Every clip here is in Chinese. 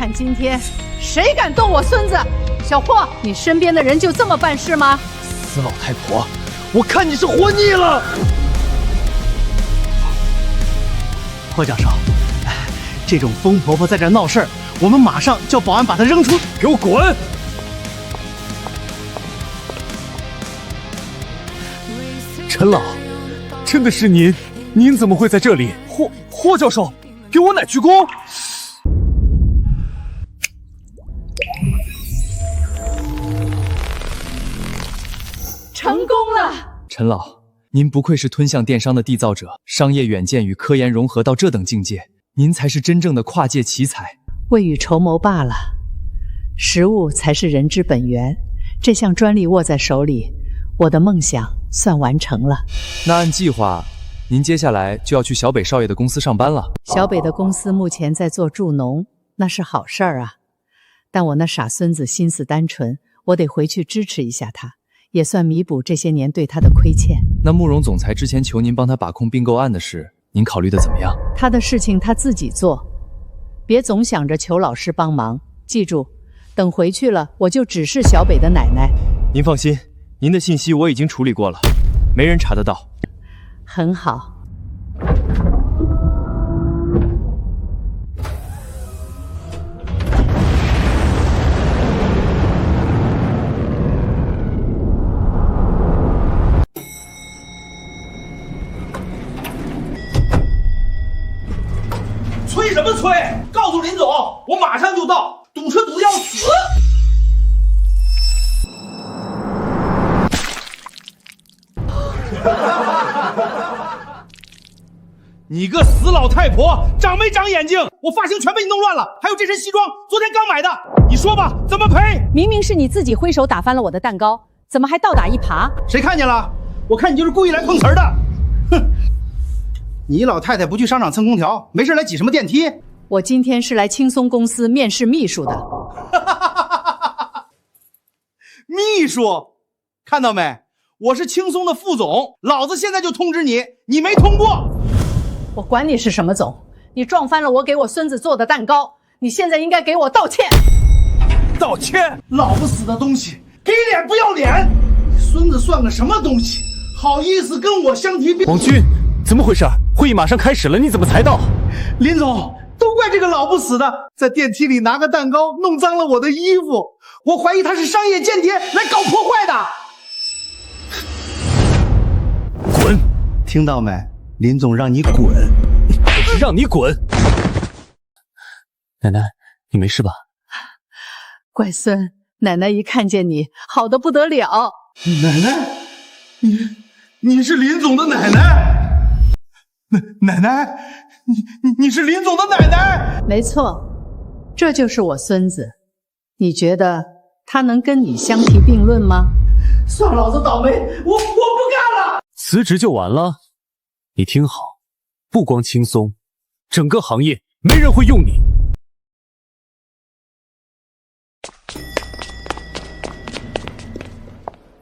看今天谁敢动我孙子！小霍，你身边的人就这么办事吗？死老太婆，我看你是活腻了。霍教授，这种疯婆婆在这闹事儿，我们马上叫保安把她扔出。给我滚！陈老，真的是您？您怎么会在这里？霍教授，给我乃鞠躬。成功了！陈老，您不愧是吞象电商的缔造者，商业远见与科研融合到这等境界，您才是真正的跨界奇才。未雨绸缪罢了，食物才是人之本源。这项专利握在手里，我的梦想算完成了。那按计划，您接下来就要去小北少爷的公司上班了。小北的公司目前在做助农，那是好事儿啊。但我那傻孙子心思单纯，我得回去支持一下他，也算弥补这些年对他的亏欠。那慕容总裁之前求您帮他把控并购案的事，您考虑的怎么样？他的事情他自己做，别总想着求老师帮忙。记住，等回去了，我就只是小北的奶奶。您放心，您的信息我已经处理过了，没人查得到。很好。催什么催？告诉林总，我马上就到，堵车堵得要死。你个死老太婆，长没长眼睛？我发型全被你弄乱了，还有这身西装，昨天刚买的。你说吧，怎么赔？明明是你自己挥手打翻了我的蛋糕，怎么还倒打一耙？谁看见了？我看你就是故意来碰瓷儿的。哼！你老太太不去商场蹭空调，没事来挤什么电梯？我今天是来青松公司面试秘书的。秘书，看到没？我是青松的副总，老子现在就通知你，你没通过。我管你是什么总，你撞翻了我给我孙子做的蛋糕，你现在应该给我道歉。道歉？老不死的东西，给脸不要脸！你孙子算个什么东西？好意思跟我相提并论？王军，怎么回事？会议马上开始了，你怎么才到？林总，都怪这个老不死的，在电梯里拿个蛋糕弄脏了我的衣服，我怀疑他是商业间谍来搞破坏的。滚！听到没？林总让你滚。让你滚！奶奶，你没事吧？乖孙，奶奶一看见你，好得不得了。奶奶，你是林总的奶奶？奶奶，你是林总的奶奶？没错，这就是我孙子。你觉得他能跟你相提并论吗？算老子倒霉，我不干了！辞职就完了？你听好，不光轻松，整个行业没人会用你。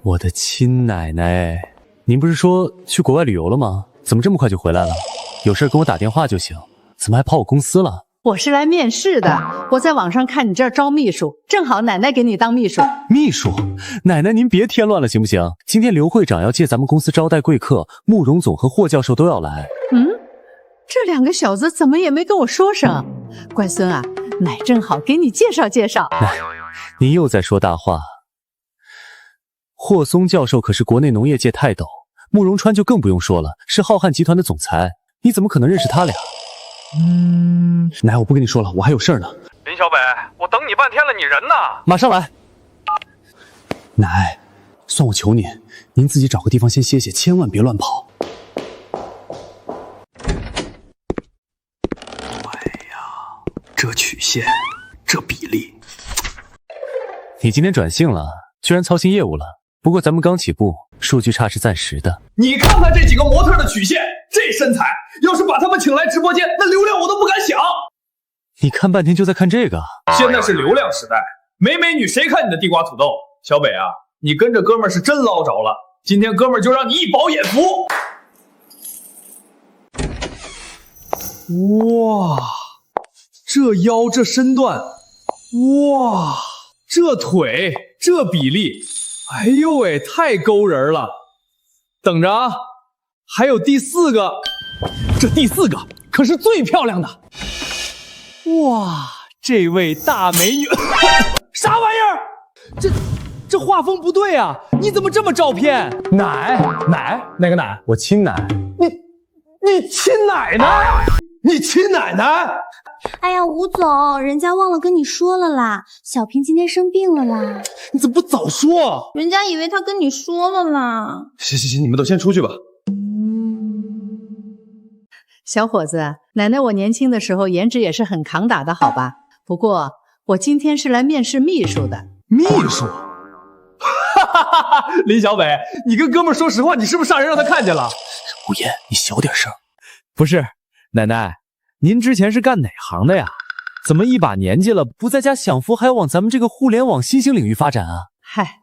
我的亲奶奶，您不是说去国外旅游了吗？怎么这么快就回来了？有事跟我打电话就行，怎么还跑我公司了？我是来面试的，我在网上看你这儿招秘书，正好奶奶给你当秘书。秘书？奶奶您别添乱了行不行？今天刘会长要借咱们公司招待贵客，慕容总和霍教授都要来。这两个小子怎么也没跟我说声？乖孙啊，奶正好给你介绍介绍。奶，您又在说大话。霍松教授可是国内农业界泰斗，慕容川就更不用说了，是浩瀚集团的总裁，你怎么可能认识他俩？奶，我不跟你说了，我还有事儿呢。林小北，我等你半天了，你人呢？马上来。奶，算我求您，您自己找个地方先歇歇，千万别乱跑。这曲线，这比例。你今天转性了，居然操心业务了。不过咱们刚起步，数据差是暂时的。你看看这几个模特的曲线，这身材，要是把他们请来直播间，那流量我都不敢想。你看半天就在看这个？现在是流量时代，没美女谁看你的地瓜土豆？小北啊，你跟着哥们儿是真捞着了，今天哥们儿就让你一饱眼福。哇，这腰这身段，哇，这腿，这比例，哎呦喂，太勾人了！等着啊，还有第4个，这第4个可是最漂亮的。哇，这位大美女，啥玩意儿？这画风不对啊！你怎么这么照片？奶？哪个奶？我亲奶。你亲奶奶？你亲奶奶？哎呀，吴总，人家忘了跟你说了啦，小平今天生病了啦。你怎么不早说？人家以为他跟你说了啦。行，你们都先出去吧。小伙子，奶奶我年轻的时候颜值也是很扛打的，好吧？不过我今天是来面试秘书的。秘书？林小北，你跟哥们说实话，你是不是上人让他看见了？无言，你小点声。不是，奶奶，您之前是干哪行的呀？怎么一把年纪了，不在家享福，还要往咱们这个互联网新兴领域发展啊？嗨，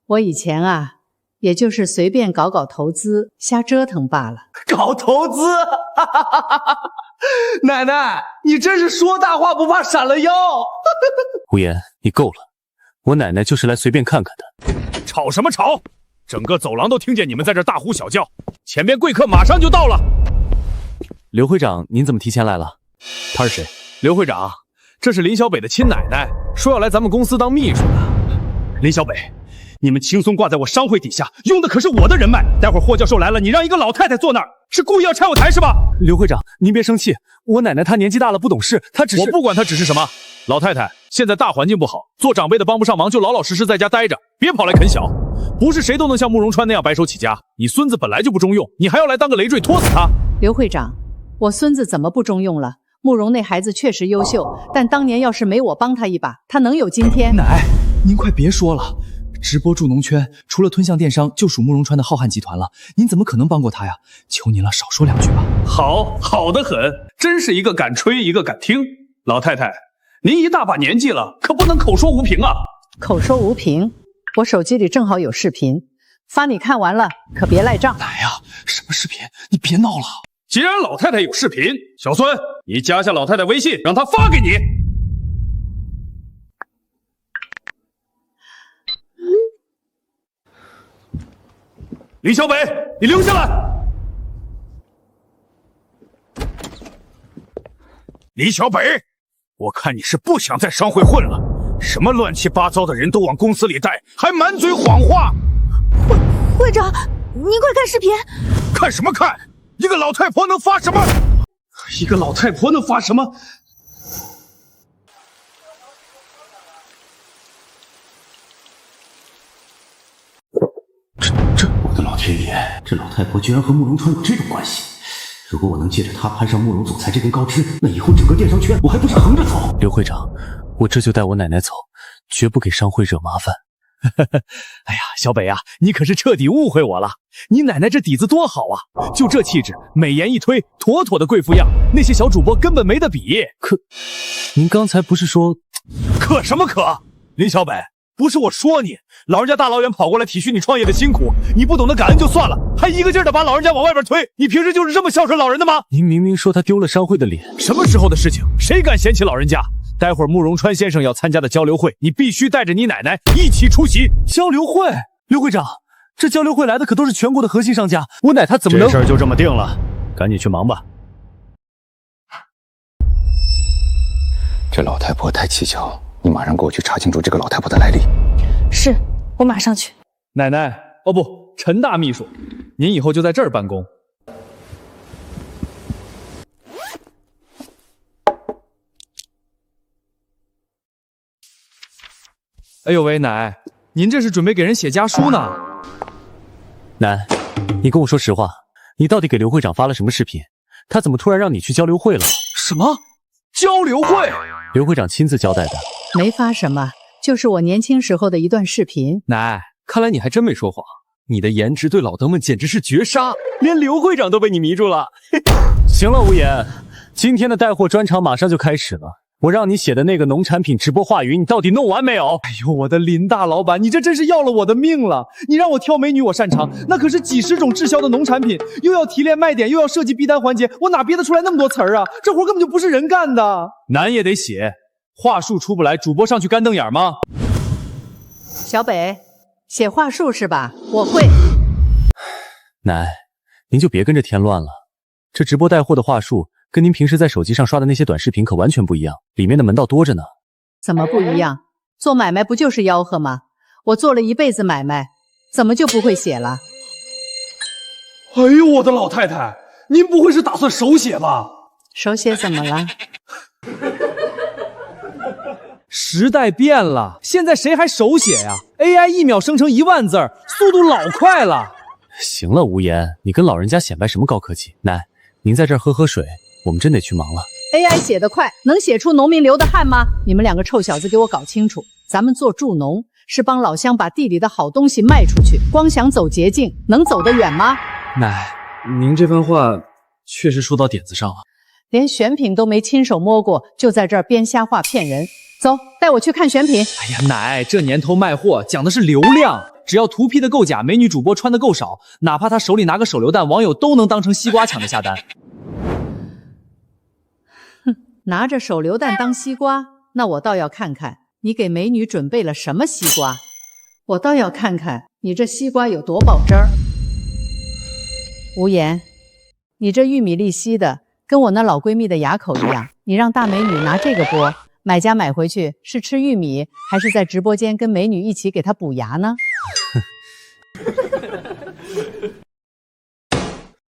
我以前啊，也就是随便搞投资，瞎折腾罢了。搞投资？奶奶，你真是说大话不怕闪了腰。无言，你够了，我奶奶就是来随便看看的。吵什么吵？整个走廊都听见你们在这大呼小叫，前边贵客马上就到了。刘会长，您怎么提前来了？他是谁？刘会长，这是林小北的亲奶奶，说要来咱们公司当秘书的。林小北，你们轻松挂在我商会底下，用的可是我的人脉。待会儿霍教授来了，你让一个老太太坐那儿，是故意要拆我台是吧？刘会长，您别生气，我奶奶她年纪大了不懂事，她只是……我不管她只是什么。老太太，现在大环境不好，做长辈的帮不上忙，就老老实实在家待着，别跑来啃小。不是谁都能像慕容川那样白手起家，你孙子本来就不中用，你还要来当个累赘拖死他？刘会长，我孙子怎么不中用了？慕容那孩子确实优秀，但当年要是没我帮他一把，他能有今天？奶，您快别说了，直播助农圈除了吞象电商，就属慕容川的浩瀚集团了，您怎么可能帮过他呀？求您了，少说两句吧。好得很，真是一个敢吹一个敢听。老太太，您一大把年纪了，可不能口说无凭啊！口说无凭？我手机里正好有视频，发你看完了，可别赖账。奶呀，什么视频？你别闹了。既然老太太有视频，小孙，你加下老太太微信，让她发给你。李小北，你留下来！李小北，我看你是不想在商会混了，什么乱七八糟的人都往公司里带，还满嘴谎话。会长，您快看视频！看什么看？一个老太婆能发什么？一个老太婆能发什么？我的老天爷，这老太婆居然和慕容川有这种关系！如果我能借着她攀上慕容总裁这根高枝，那以后整个电商圈我还不是横着走？刘会长，我这就带我奶奶走，绝不给商会惹麻烦。哎呀，小北啊，你可是彻底误会我了。你奶奶这底子多好啊，就这气质，美颜一推，妥妥的贵妇样，那些小主播根本没得比。可，您刚才不是说……可什么可？林小北，不是我说你，老人家大老远跑过来体恤你创业的辛苦，你不懂得感恩就算了，还一个劲儿的把老人家往外边推。你平时就是这么孝顺老人的吗？您明明说他丢了商会的脸，什么时候的事情？谁敢嫌弃老人家？待会儿慕容川先生要参加的交流会，你必须带着你奶奶一起出席。交流会？刘会长，这交流会来的可都是全国的核心商家，我奶她怎么能……这事儿就这么定了，赶紧去忙吧。这老太婆太蹊跷，你马上给我去查清楚这个老太婆的来历。是，我马上去。奶奶，哦不，陈大秘书，您以后就在这儿办公。哎呦喂，奶，您这是准备给人写家书呢？奶，你跟我说实话，你到底给刘会长发了什么视频？他怎么突然让你去交流会了？什么？交流会？刘会长亲自交代的。没发什么，就是我年轻时候的一段视频。奶，看来你还真没说谎，你的颜值对老登们简直是绝杀，连刘会长都被你迷住了。行了，无言，今天的带货专场马上就开始了。我让你写的那个农产品直播话语，你到底弄完没有？哎呦，我的林大老板，你这真是要了我的命了！你让我挑美女，我擅长，那可是几十种滞销的农产品，又要提炼卖点，又要设计逼单环节，我哪憋得出来那么多词儿啊？这活根本就不是人干的。难也得写，话术出不来，主播上去干瞪眼吗？小北，写话术是吧？我会。奶，您就别跟着添乱了。这直播带货的话术，跟您平时在手机上刷的那些短视频可完全不一样，里面的门道多着呢。怎么不一样？做买卖不就是吆喝吗？我做了一辈子买卖，怎么就不会写了？哎呦，我的老太太，您不会是打算手写吧？手写怎么了？时代变了，现在谁还手写呀？AI 1秒生成1万字，速度老快了。行了，无言，你跟老人家显摆什么高科技？奶，您在这儿喝喝水，我们真得去忙了。AI 写得快，能写出农民流的汗吗？你们两个臭小子给我搞清楚，咱们做助农是帮老乡把地里的好东西卖出去，光想走捷径，能走得远吗？奶，您这番话确实说到点子上了。连选品都没亲手摸过，就在这儿编瞎话骗人。走，带我去看选品。哎呀，奶，这年头卖货讲的是流量，只要图 P 的够假，美女主播穿的够少，哪怕她手里拿个手榴弹，网友都能当成西瓜抢着下单。哼，拿着手榴弹当西瓜，那我倒要看看你给美女准备了什么西瓜。我倒要看看你这西瓜有多爆汁儿。无言，你这玉米粒稀的跟我那老闺蜜的牙口一样，你让大美女拿这个剥，买家买回去是吃玉米，还是在直播间跟美女一起给她补牙呢？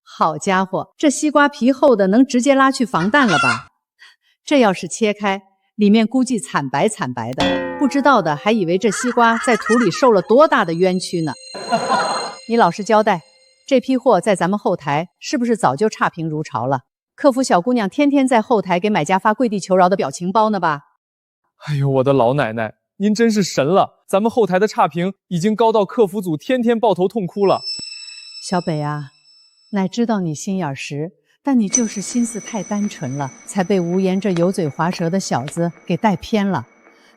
好家伙，这西瓜皮厚的能直接拉去防弹了吧？这要是切开，里面估计惨白惨白的，不知道的还以为这西瓜在土里受了多大的冤屈呢。你老实交代，这批货在咱们后台是不是早就差评如潮了？客服小姑娘天天在后台给买家发跪地求饶的表情包呢吧？哎呦，我的老奶奶，您真是神了！咱们后台的差评已经高到客服组天天抱头痛哭了。小北啊，乃知道你心眼实，但你就是心思太单纯了，才被无言这油嘴滑舌的小子给带偏了。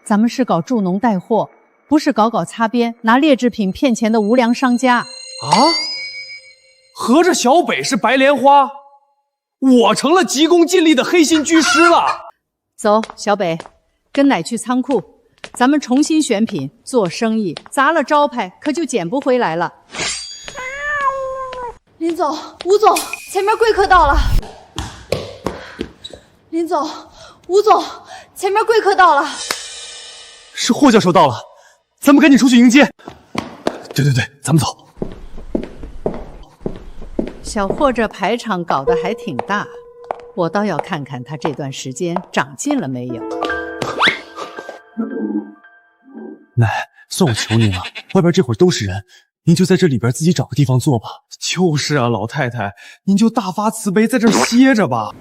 咱们是搞助农带货，不是搞擦边拿劣质品骗钱的无良商家啊！合着小北是白莲花，我成了急功近利的黑心居师了。走，小北，跟奶去仓库，咱们重新选品做生意，砸了招牌可就捡不回来了。林总，吴总，前面贵客到了。林总，吴总，前面贵客到了。是霍教授到了，咱们赶紧出去迎接。对，咱们走。小霍这排场搞得还挺大，我倒要看看他这段时间长进了没有。奶，算我求您了，外边这会儿都是人，您就在这里边自己找个地方坐吧。就是啊，老太太，您就大发慈悲，在这儿歇着吧。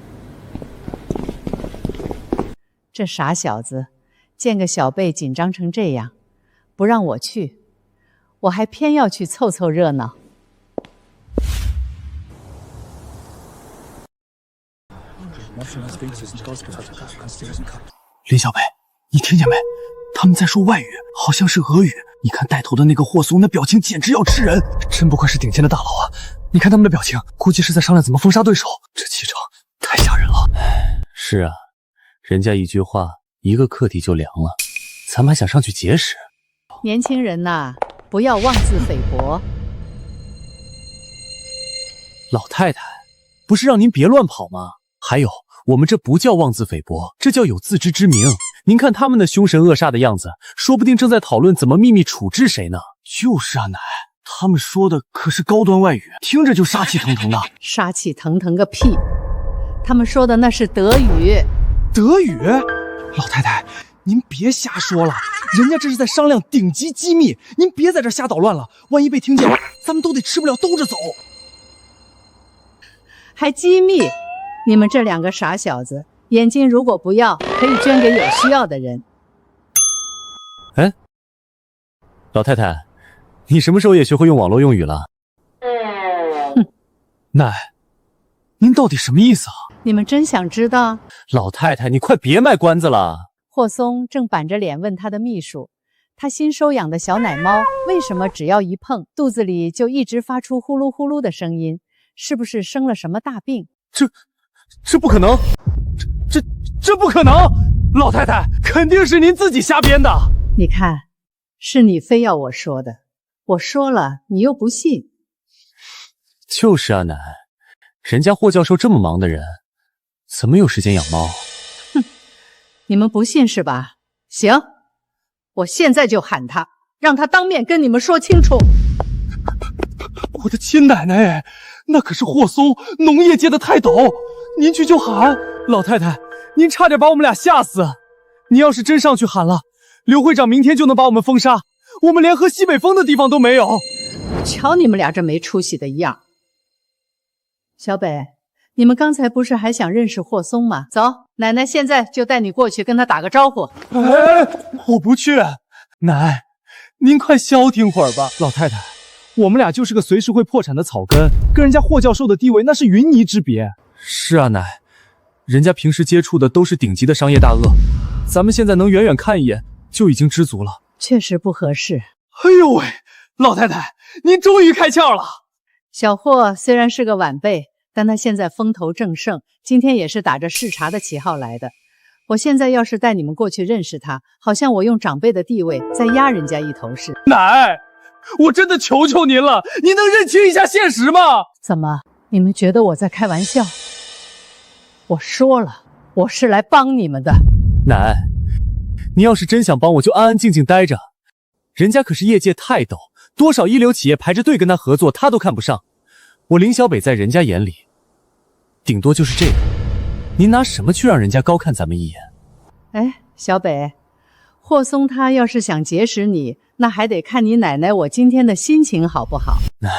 这傻小子，见个小辈紧张成这样，不让我去，我还偏要去凑凑热闹。林小北，你听见没？他们在说外语，好像是俄语。你看带头的那个霍松，那表情简直要吃人，真不愧是顶尖的大佬啊！你看他们的表情，估计是在商量怎么封杀对手，这气场太吓人了。是啊，人家一句话，一个课题就凉了，咱们还想上去结识？年轻人呐，不要妄自菲薄。老太太，不是让您别乱跑吗？还有，我们这不叫妄自菲薄，这叫有自知之明。您看他们那凶神恶煞的样子，说不定正在讨论怎么秘密处置谁呢。就是啊，奶，他们说的可是高端外语，听着就杀气腾腾的。杀气腾腾个屁！他们说的那是德语。德语？老太太，您别瞎说了，人家这是在商量顶级机密，您别在这瞎捣乱了，万一被听见，咱们都得吃不了兜着走。还机密？你们这两个傻小子，眼睛如果不要，可以捐给有需要的人。哎，老太太，你什么时候也学会用网络用语了？哼，奶，您到底什么意思啊？你们真想知道？老太太，你快别卖关子了。霍松正板着脸问他的秘书，他新收养的小奶猫为什么只要一碰，肚子里就一直发出呼噜呼噜的声音？是不是生了什么大病？这不可能，这不可能！老太太，肯定是您自己瞎编的。你看，是你非要我说的，我说了你又不信。就是啊，奶，人家霍教授这么忙的人，怎么有时间养猫？哼，你们不信是吧？行，我现在就喊他，让他当面跟你们说清楚。我的亲奶奶，那可是霍松农业界的泰斗，您去就喊。老太太，您差点把我们俩吓死。您要是真上去喊了，刘会长明天就能把我们封杀，我们连喝西北风的地方都没有。瞧你们俩这没出息的样。小北，你们刚才不是还想认识霍松吗？走，奶奶现在就带你过去跟他打个招呼。我不去。奶，您快消停会儿吧。老太太，我们俩就是个随时会破产的草根，跟人家霍教授的地位那是云泥之别。是啊，奶，人家平时接触的都是顶级的商业大鳄，咱们现在能远远看一眼就已经知足了。确实不合适。哎呦喂，老太太，您终于开窍了。小霍虽然是个晚辈，但他现在风头正盛，今天也是打着视察的旗号来的。我现在要是带你们过去认识他，好像我用长辈的地位在压人家一头似的。奶，我真的求求您了，您能认清一下现实吗？怎么，你们觉得我在开玩笑？我说了，我是来帮你们的。奶，你要是真想帮我，就安安静静待着。人家可是业界泰斗，多少一流企业排着队跟他合作，他都看不上。我林小北在人家眼里，顶多就是这个。您拿什么去让人家高看咱们一眼？哎，小北，霍松他要是想结识你，那还得看你奶奶我今天的心情好不好。奶，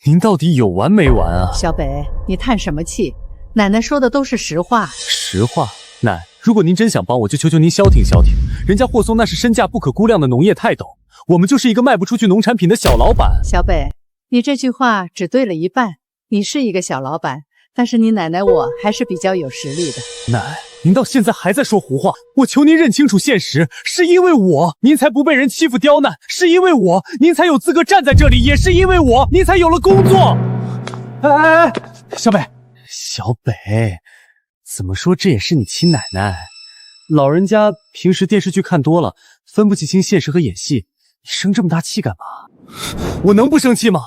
您到底有完没完啊？小北，你叹什么气？奶奶说的都是实话。实话，奶，如果您真想帮我，就求求您消停消停。人家霍松那是身价不可估量的农业泰斗，我们就是一个卖不出去农产品的小老板。小北，你这句话只对了一半。你是一个小老板，但是你奶奶我还是比较有实力的。奶，您到现在还在说胡话，我求您认清楚现实，是因为我，您才不被人欺负刁难，是因为我，您才有资格站在这里，也是因为我，您才有了工作。哎，小北，小北，怎么说这也是你亲奶奶，老人家平时电视剧看多了，分不清现实和演戏，你生这么大气干嘛？我能不生气吗？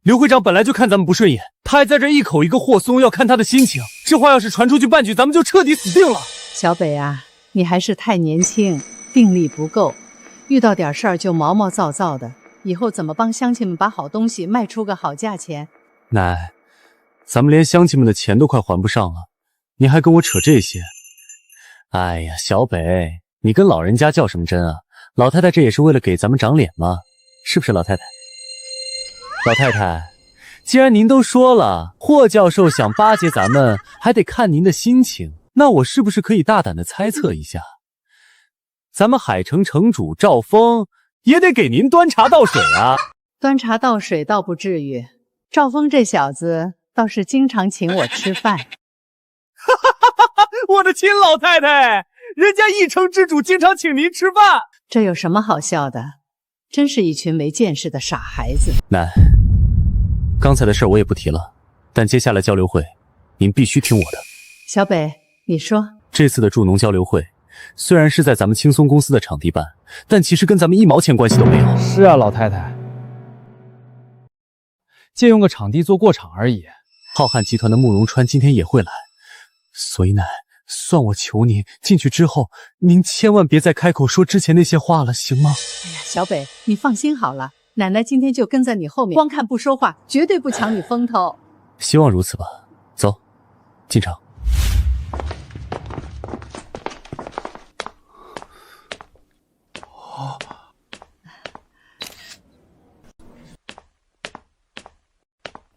刘会长本来就看咱们不顺眼，他还在这一口一个霍松，要看他的心情。这话要是传出去半句，咱们就彻底死定了。小北啊，你还是太年轻，定力不够，遇到点事儿就毛毛躁躁的，以后怎么帮乡亲们把好东西卖出个好价钱？奶，咱们连乡亲们的钱都快还不上了，你还跟我扯这些？哎呀，小北，你跟老人家较什么真啊？老太太这也是为了给咱们长脸吗？是不是老太太？老太太，既然您都说了，霍教授想巴结咱们，还得看您的心情，那我是不是可以大胆的猜测一下，咱们海城城主赵峰也得给您端茶倒水啊？端茶倒水倒不至于，赵峰这小子倒是经常请我吃饭。我的亲老太太，人家一城之主经常请您吃饭，这有什么好笑的？真是一群没见识的傻孩子。奶，刚才的事我也不提了，但接下来交流会，您必须听我的。小北，你说，这次的助农交流会，虽然是在咱们青松公司的场地办，但其实跟咱们一毛钱关系都没有。是啊，老太太，借用个场地做过场而已。浩瀚集团的慕容川今天也会来，所以奶，算我求您，进去之后，您千万别再开口说之前那些话了，行吗？哎呀，小北，你放心好了，奶奶今天就跟在你后面，光看不说话，绝对不抢你风头。希望如此吧。走，进场。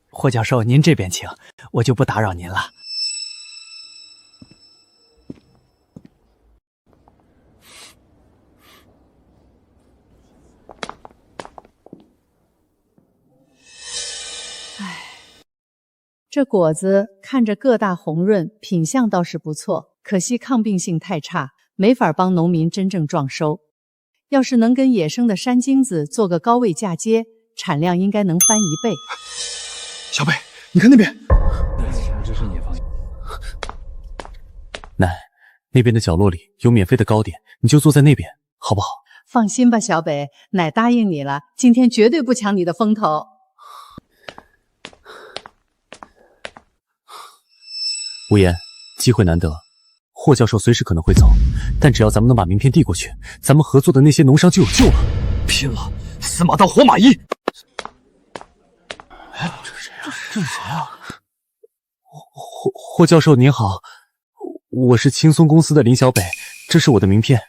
霍教授，您这边请，我就不打扰您了。这果子看着个大红润，品相倒是不错，可惜抗病性太差，没法帮农民真正壮收。要是能跟野生的山金子做个高位嫁接，产量应该能翻1倍。小北，你看那边，奶，那边的角落里有免费的糕点，你就坐在那边，好不好？放心吧，小北，奶答应你了，今天绝对不抢你的风头。无言，机会难得，霍教授随时可能会走，但只要咱们能把名片递过去，咱们合作的那些农商就有救了。拼了！死马当活马医！哎，这是谁啊？霍教授您好，我是青松公司的林小北，这是我的名片。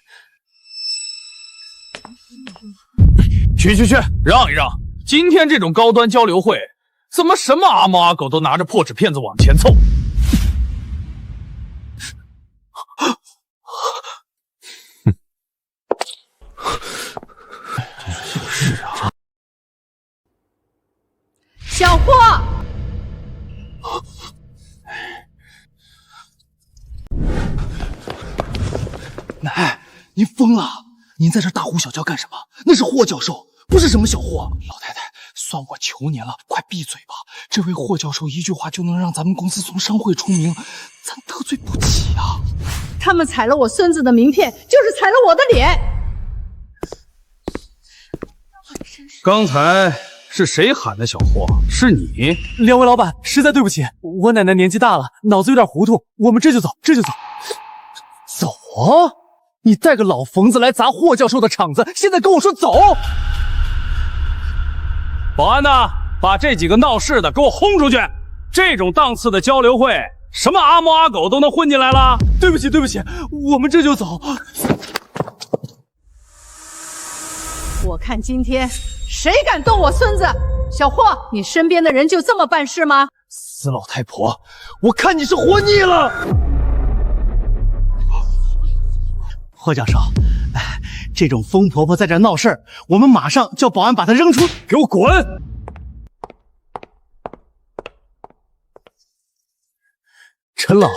去，让一让！今天这种高端交流会，怎么什么阿猫阿狗都拿着破纸片子往前凑？就是啊！小霍，奶，您疯了！您在这大呼小叫干什么？那是霍教授，不是什么小霍。老太太，算我求您了，快闭嘴吧！这位霍教授一句话就能让咱们公司从商会出名，咱得罪不起啊！他们踩了我孙子的名片，就是踩了我的脸。刚才是谁喊的小霍？是你？两位老板，实在对不起，我奶奶年纪大了，脑子有点糊涂，我们这就走。走啊！你带个老冯子来砸霍教授的场子，现在跟我说走？保安呢？把这几个闹事的给我轰出去！这种档次的交流会，什么阿猫阿狗都能混进来了？对不起，我们这就走。我看今天谁敢动我孙子？小霍，你身边的人就这么办事吗？死老太婆，我看你是活腻了！霍教授，这种疯婆婆在这闹事儿，我们马上叫保安把她扔出，给我滚！陈老，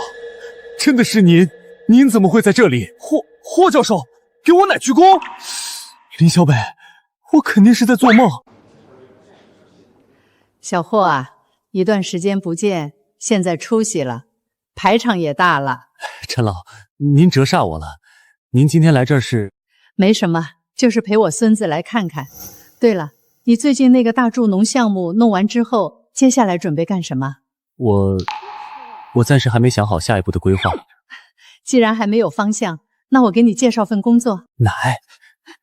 真的是您？您怎么会在这里？霍教授，给我奶鞠躬！林小北，我肯定是在做梦。小霍啊，一段时间不见，现在出息了，排场也大了。陈老，您折煞我了。您今天来这儿是？没什么，就是陪我孙子来看看。对了，你最近那个大助农项目弄完之后，接下来准备干什么？我暂时还没想好下一步的规划。既然还没有方向，那我给你介绍份工作。奶，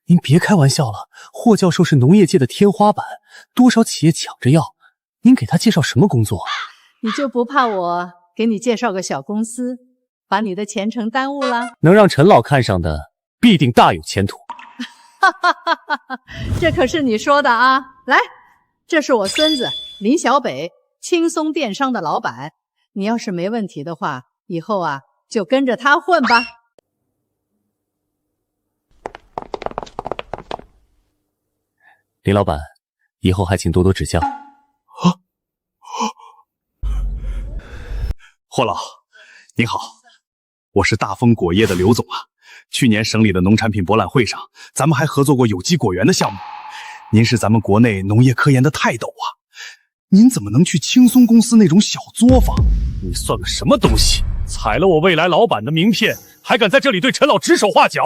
您别开玩笑了，霍教授是农业界的天花板，多少企业抢着要，您给他介绍什么工作？你就不怕我给你介绍个小公司，把你的前程耽误了？能让陈老看上的，必定大有前途。这可是你说的啊！来，这是我孙子林小北，轻松电商的老板。你要是没问题的话，以后啊就跟着他混吧。林老板，以后还请多多指教。霍老，您好，我是大丰果业的刘总啊。去年省里的农产品博览会上，咱们还合作过有机果园的项目。您是咱们国内农业科研的泰斗啊，您怎么能去青松公司那种小作坊？你算个什么东西？踩了我未来老板的名片，还敢在这里对陈老指手画脚？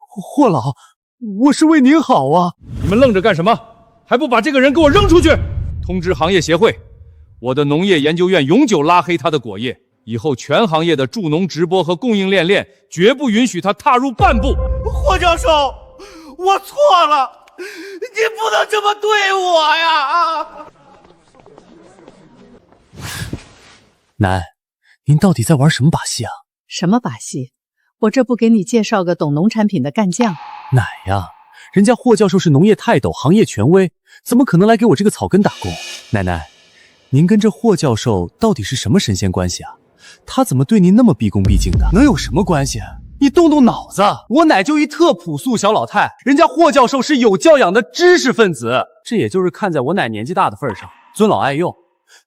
霍老，我是为您好啊！你们愣着干什么？还不把这个人给我扔出去！通知行业协会，我的农业研究院永久拉黑他的果业，以后全行业的助农直播和供应链绝不允许他踏入半步。霍教授，我错了，你不能这么对我呀！奶，您到底在玩什么把戏啊？什么把戏？我这不给你介绍个懂农产品的干将？奶呀，人家霍教授是农业泰斗，行业权威，怎么可能来给我这个草根打工？奶奶，您跟这霍教授到底是什么神仙关系啊？他怎么对您那么毕恭毕敬的？能有什么关系？你动动脑子，我奶就一特朴素小老太，人家霍教授是有教养的知识分子，这也就是看在我奶年纪大的份上，尊老爱幼，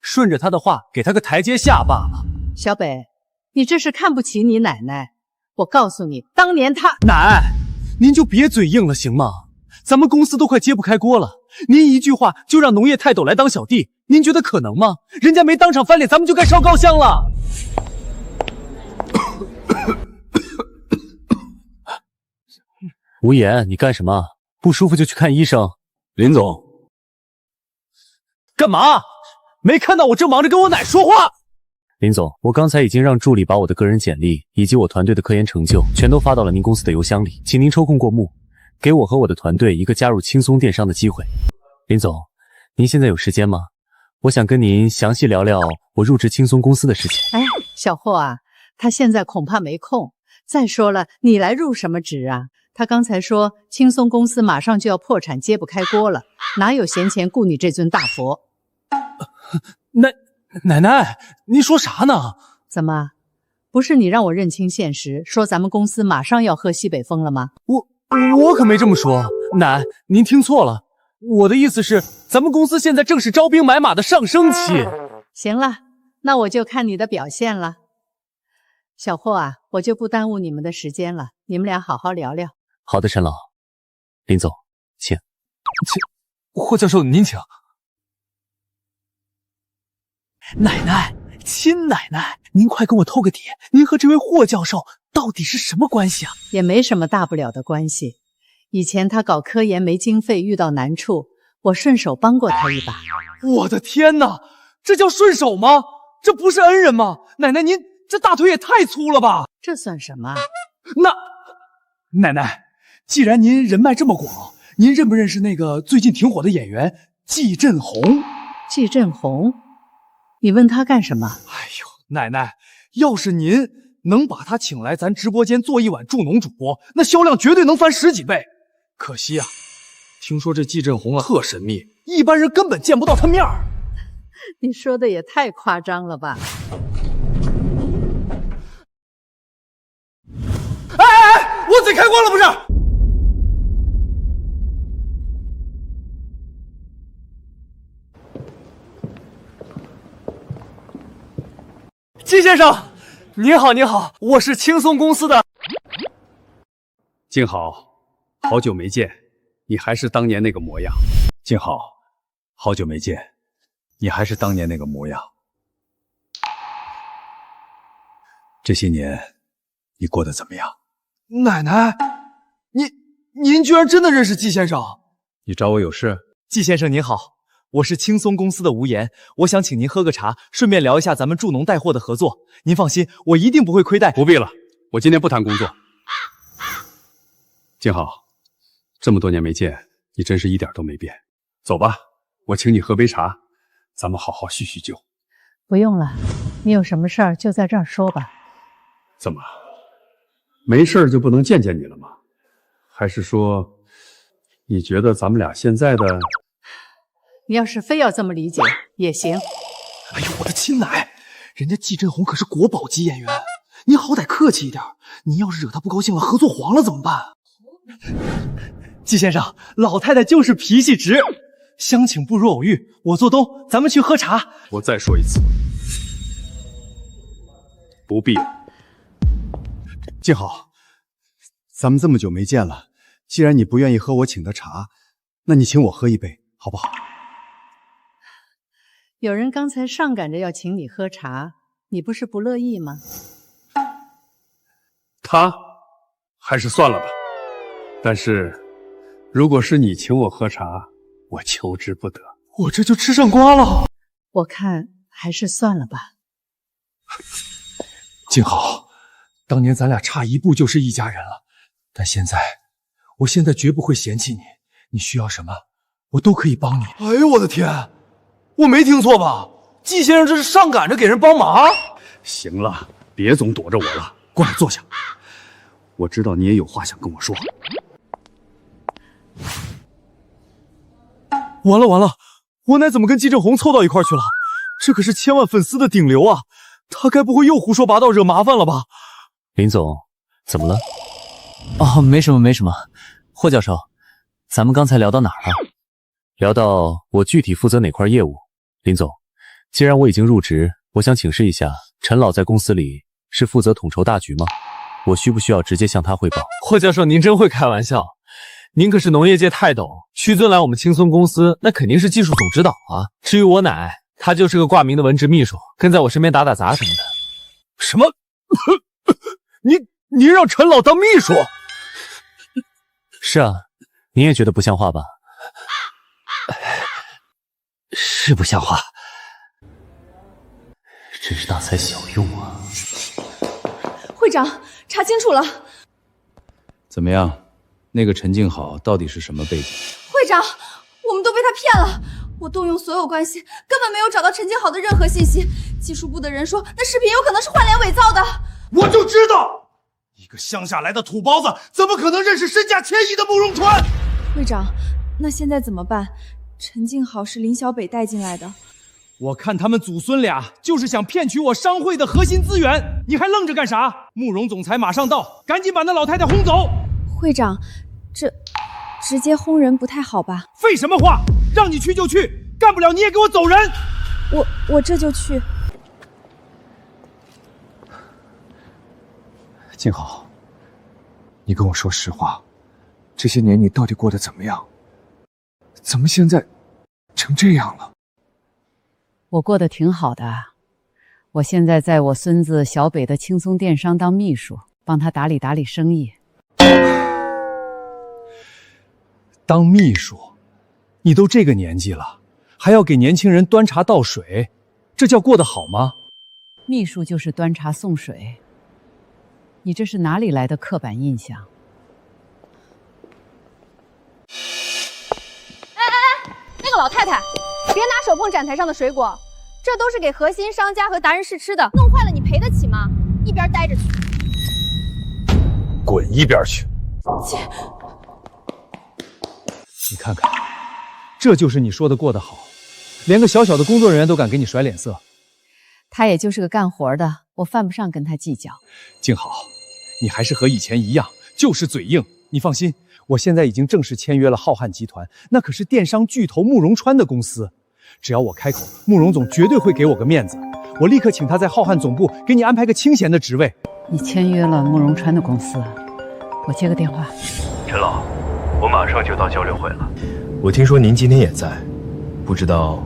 顺着他的话给他个台阶下罢了。小北，你这是看不起你奶奶。我告诉你，当年她……奶，您就别嘴硬了行吗？咱们公司都快揭不开锅了，您一句话就让农业泰斗来当小弟，您觉得可能吗？人家没当场翻脸，咱们就该烧高香了。无言，你干什么？不舒服就去看医生。林总，干嘛？没看到我正忙着跟我奶说话？林总，我刚才已经让助理把我的个人简历以及我团队的科研成就全都发到了您公司的邮箱里，请您抽空过目，给我和我的团队一个加入轻松电商的机会。林总，您现在有时间吗？我想跟您详细聊聊我入职轻松公司的事情。哎，小霍啊，他现在恐怕没空。再说了，你来入什么职啊？他刚才说轻松公司马上就要破产，揭不开锅了，哪有闲钱顾你这尊大佛？奶奶，您说啥呢？怎么，不是你让我认清现实，说咱们公司马上要喝西北风了吗？我可没这么说，奶，您听错了。我的意思是，咱们公司现在正是招兵买马的上升期。行了，那我就看你的表现了。小霍啊，我就不耽误你们的时间了，你们俩好好聊聊。好的，陈老，林总，请。霍教授您请。奶奶，亲奶奶，您快跟我透个底，您和这位霍教授到底是什么关系啊？也没什么大不了的关系。以前他搞科研没经费，遇到难处，我顺手帮过他一把。我的天哪，这叫顺手吗？这不是恩人吗？奶奶您这大腿也太粗了吧！这算什么？奶奶，既然您人脉这么广，您认不认识那个最近挺火的演员季振宏？季振宏？你问他干什么？哎呦，奶奶，要是您能把他请来咱直播间做一晚助农主播，那销量绝对能翻10几倍。可惜啊，听说这季振宏特神秘，一般人根本见不到他面儿。你说的也太夸张了吧！哎，我嘴开过了不是？季先生，您好，您好，我是轻松公司的。静好，好久没见，你还是当年那个模样。静好，好久没见，你还是当年那个模样。这些年，你过得怎么样？奶奶，您居然真的认识季先生？你找我有事？季先生您好，我是轻松公司的吴岩，我想请您喝个茶，顺便聊一下咱们助农带货的合作。您放心，我一定不会亏待。不必了，我今天不谈工作。静好，这么多年没见，你真是一点都没变。走吧，我请你喝杯茶，咱们好好叙叙旧。不用了，你有什么事儿就在这儿说吧。怎么，没事就不能见见你了吗？还是说，你觉得咱们俩现在的……你要是非要这么理解也行。哎呦，我的亲奶，人家季振宏可是国宝级演员，您好歹客气一点。您要是惹他不高兴了，合作黄了怎么办？季先生，老太太就是脾气直，相请不如偶遇。我做东，咱们去喝茶。我再说一次，不必。静好，咱们这么久没见了，既然你不愿意喝我请的茶，那你请我喝一杯，好不好？有人刚才上赶着要请你喝茶，你不是不乐意吗？他还是算了吧。但是，如果是你请我喝茶，我求之不得。我这就吃上瓜了。我看还是算了吧。静好，当年咱俩差一步就是一家人了，但我现在绝不会嫌弃你，你需要什么，我都可以帮你。哎呦我的天，我没听错吧？季先生这是上赶着给人帮忙？行了，别总躲着我了，过来坐下。我知道你也有话想跟我说。完了，我奶怎么跟季振宏凑到一块去了？这可是千万粉丝的顶流啊！他该不会又胡说八道惹麻烦了吧？林总，怎么了？哦，没什么。霍教授，咱们刚才聊到哪儿了？聊到我具体负责哪块业务。林总，既然我已经入职，我想请示一下，陈老在公司里是负责统筹大局吗？我需不需要直接向他汇报？霍教授，您真会开玩笑。您可是农业界泰斗，屈尊来我们轻松公司，那肯定是技术总指导啊。至于我奶，她就是个挂名的文职秘书，跟在我身边打打杂什么的。什么？你让陈老当秘书？是啊，你也觉得不像话吧？是不像话。真是大材小用啊！会长，查清楚了。怎么样？那个陈静好到底是什么背景？会长，我们都被他骗了。我动用所有关系，根本没有找到陈静好的任何信息。技术部的人说，那视频有可能是换脸伪造的。我就知道，一个乡下来的土包子，怎么可能认识身价千亿的慕容川？会长，那现在怎么办？陈静好是林小北带进来的。我看他们祖孙俩就是想骗取我商会的核心资源，你还愣着干啥？慕容总裁马上到，赶紧把那老太太轰走。会长，这直接轰人不太好吧？废什么话，让你去就去，干不了你也给我走人。我这就去。静好，你跟我说实话，这些年你到底过得怎么样？怎么现在成这样了？我过得挺好的，我现在在我孙子小北的轻松电商当秘书，帮他打理打理生意。当秘书，你都这个年纪了，还要给年轻人端茶倒水，这叫过得好吗？秘书就是端茶送水，你这是哪里来的刻板印象？那个老太太，别拿手碰展台上的水果，这都是给核心商家和达人试吃的，弄坏了你赔得起吗？一边待着去！滚一边去！你看看，这就是你说的过得好，连个小小的工作人员都敢给你甩脸色。他也就是个干活的，我犯不上跟他计较。静好，你还是和以前一样，就是嘴硬。你放心，我现在已经正式签约了浩瀚集团，那可是电商巨头慕容川的公司。只要我开口，慕容总绝对会给我个面子。我立刻请他在浩瀚总部给你安排个清闲的职位。你签约了慕容川的公司，我接个电话。陈老，我马上就到交流会了。我听说您今天也在，不知道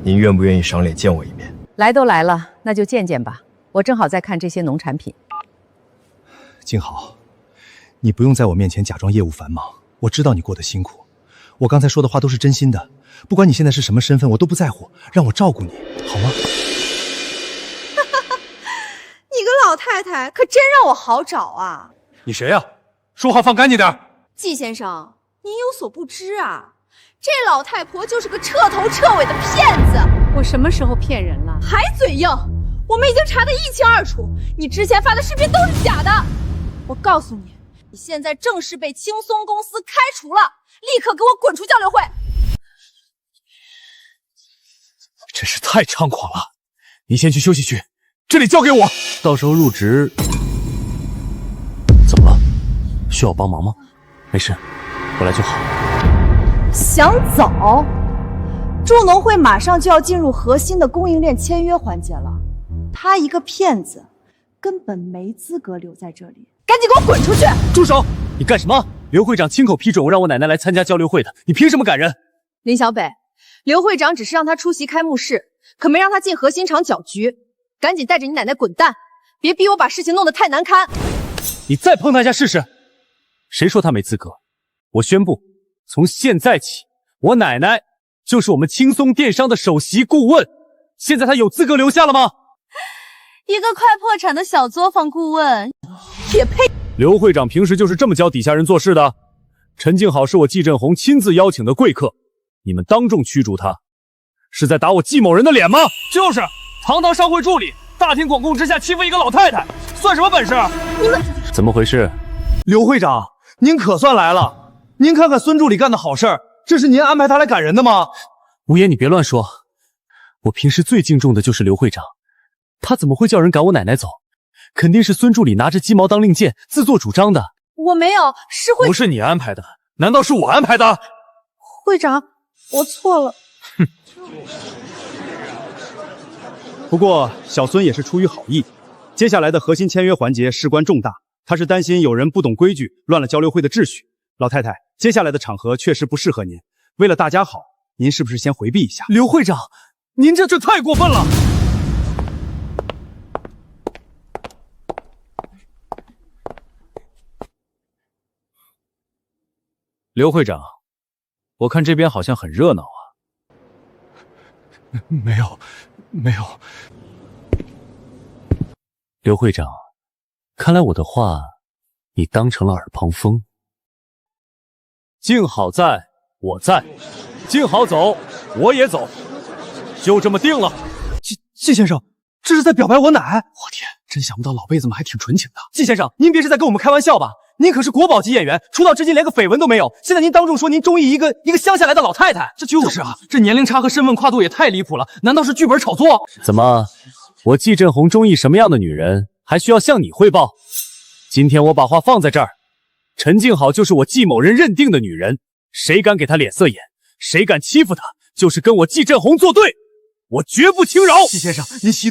您愿不愿意赏脸见我一面？来都来了，那就见见吧。我正好在看这些农产品。静好，你不用在我面前假装业务繁忙，我知道你过得辛苦。我刚才说的话都是真心的，不管你现在是什么身份，我都不在乎，让我照顾你，好吗？你个老太太可真让我好找啊！你谁呀？说话放干净点。季先生，您有所不知啊，这老太婆就是个彻头彻尾的骗子。我什么时候骗人了？还嘴硬！我们已经查得一清二楚，你之前发的视频都是假的。我告诉你，你现在正式被轻松公司开除了，立刻给我滚出交流会！真是太猖狂了！你先去休息区，这里交给我。到时候入职，怎么了？需要帮忙吗？没事，我来就好。想走？祝农会马上就要进入核心的供应链签约环节了，他一个骗子，根本没资格留在这里，赶紧给我滚出去！住手！你干什么？刘会长亲口批准我让我奶奶来参加交流会的，你凭什么赶人？林小北，刘会长只是让他出席开幕式，可没让他进核心厂搅局。赶紧带着你奶奶滚蛋，别逼我把事情弄得太难堪。你再碰他一下试试。谁说他没资格？我宣布，从现在起，我奶奶就是我们轻松电商的首席顾问。现在她有资格留下了吗？一个快破产的小作坊顾问，也配？刘会长平时就是这么教底下人做事的。陈静好是我季振鸿亲自邀请的贵客，你们当众驱逐他，是在打我季某人的脸吗？就是，堂堂商会助理，大庭广众之下欺负一个老太太，算什么本事？你们怎么回事？刘会长，您可算来了！您看看孙助理干的好事儿，这是您安排他来赶人的吗？无言，你别乱说。我平时最敬重的就是刘会长，他怎么会叫人赶我奶奶走？肯定是孙助理拿着鸡毛当令箭，自作主张的。我没有，是会……不是你安排的，难道是我安排的？会长，我错了。哼。不过小孙也是出于好意，接下来的核心签约环节事关重大，他是担心有人不懂规矩，乱了交流会的秩序。老太太，接下来的场合确实不适合您，为了大家好，您是不是先回避一下？刘会长，您这太过分了！刘会长，我看这边好像很热闹啊。没有。刘会长，看来我的话你当成了耳旁风。静好在，我在；静好走，我也走，就这么定了。季先生，这是在表白我奶？我天，真想不到老辈子们还挺纯情的。季先生，您别是在跟我们开玩笑吧？您可是国宝级演员，出道至今连个绯闻都没有。现在您当众说您中意一个乡下来的老太太，这就是啊，这年龄差和身份跨度也太离谱了。难道是剧本炒作？怎么，我季振宏中意什么样的女人，还需要向你汇报？今天我把话放在这儿，陈静好就是我季某人认定的女人，谁敢给她脸色眼，谁敢欺负她，就是跟我季振宏作对，我绝不轻饶。季先生，您息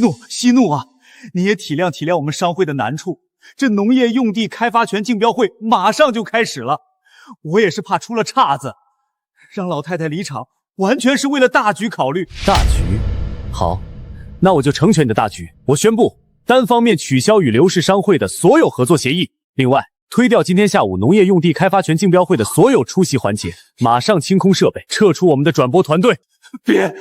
怒啊！你也体谅我们商会的难处。这农业用地开发权竞标会马上就开始了，我也是怕出了岔子，让老太太离场，完全是为了大局考虑。大局？好，那我就成全你的大局。我宣布，单方面取消与刘氏商会的所有合作协议。另外，推掉今天下午农业用地开发权竞标会的所有出席环节，马上清空设备，撤出我们的转播团队。别，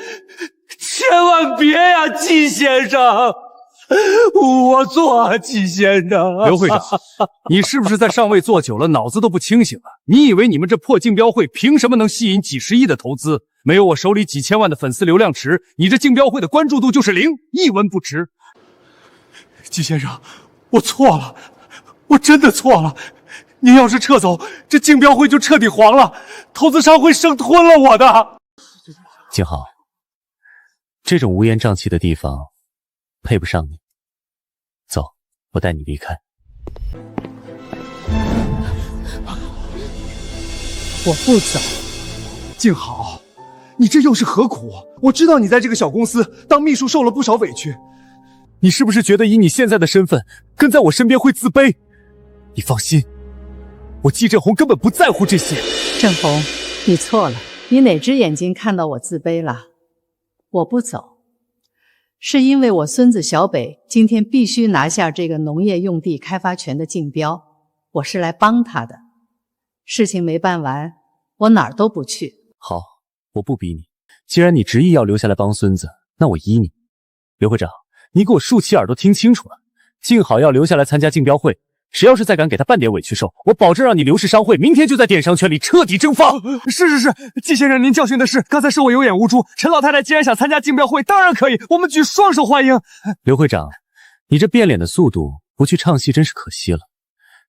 千万别呀，季先生！我错啊，季先生。刘会长，你是不是在上位坐久了，脑子都不清醒了？你以为你们这破竞标会凭什么能吸引几十亿的投资？没有我手里几千万的粉丝流量池，你这竞标会的关注度就是0，一文不值。季先生，我错了，我真的错了。您要是撤走，这竞标会就彻底黄了，投资商会生吞了我的。静好，这种乌烟瘴气的地方配不上你。走，我带你离开。我不走。静好，你这又是何苦？我知道你在这个小公司当秘书受了不少委屈，你是不是觉得以你现在的身份跟在我身边会自卑？你放心，我季振宏根本不在乎这些。振宏，你错了，你哪只眼睛看到我自卑了？我不走，是因为我孙子小北今天必须拿下这个农业用地开发权的竞标，我是来帮他的。事情没办完，我哪儿都不去。好，我不逼你。既然你执意要留下来帮孙子，那我依你。刘会长，你给我竖起耳朵听清楚了，静好要留下来参加竞标会，谁要是再敢给他半点委屈受，我保证让你刘氏商会明天就在电商圈里彻底蒸发。是，季先生您教训的是，刚才是我有眼无珠。陈老太太既然想参加竞标会，当然可以，我们举双手欢迎。刘会长，你这变脸的速度，不去唱戏真是可惜了。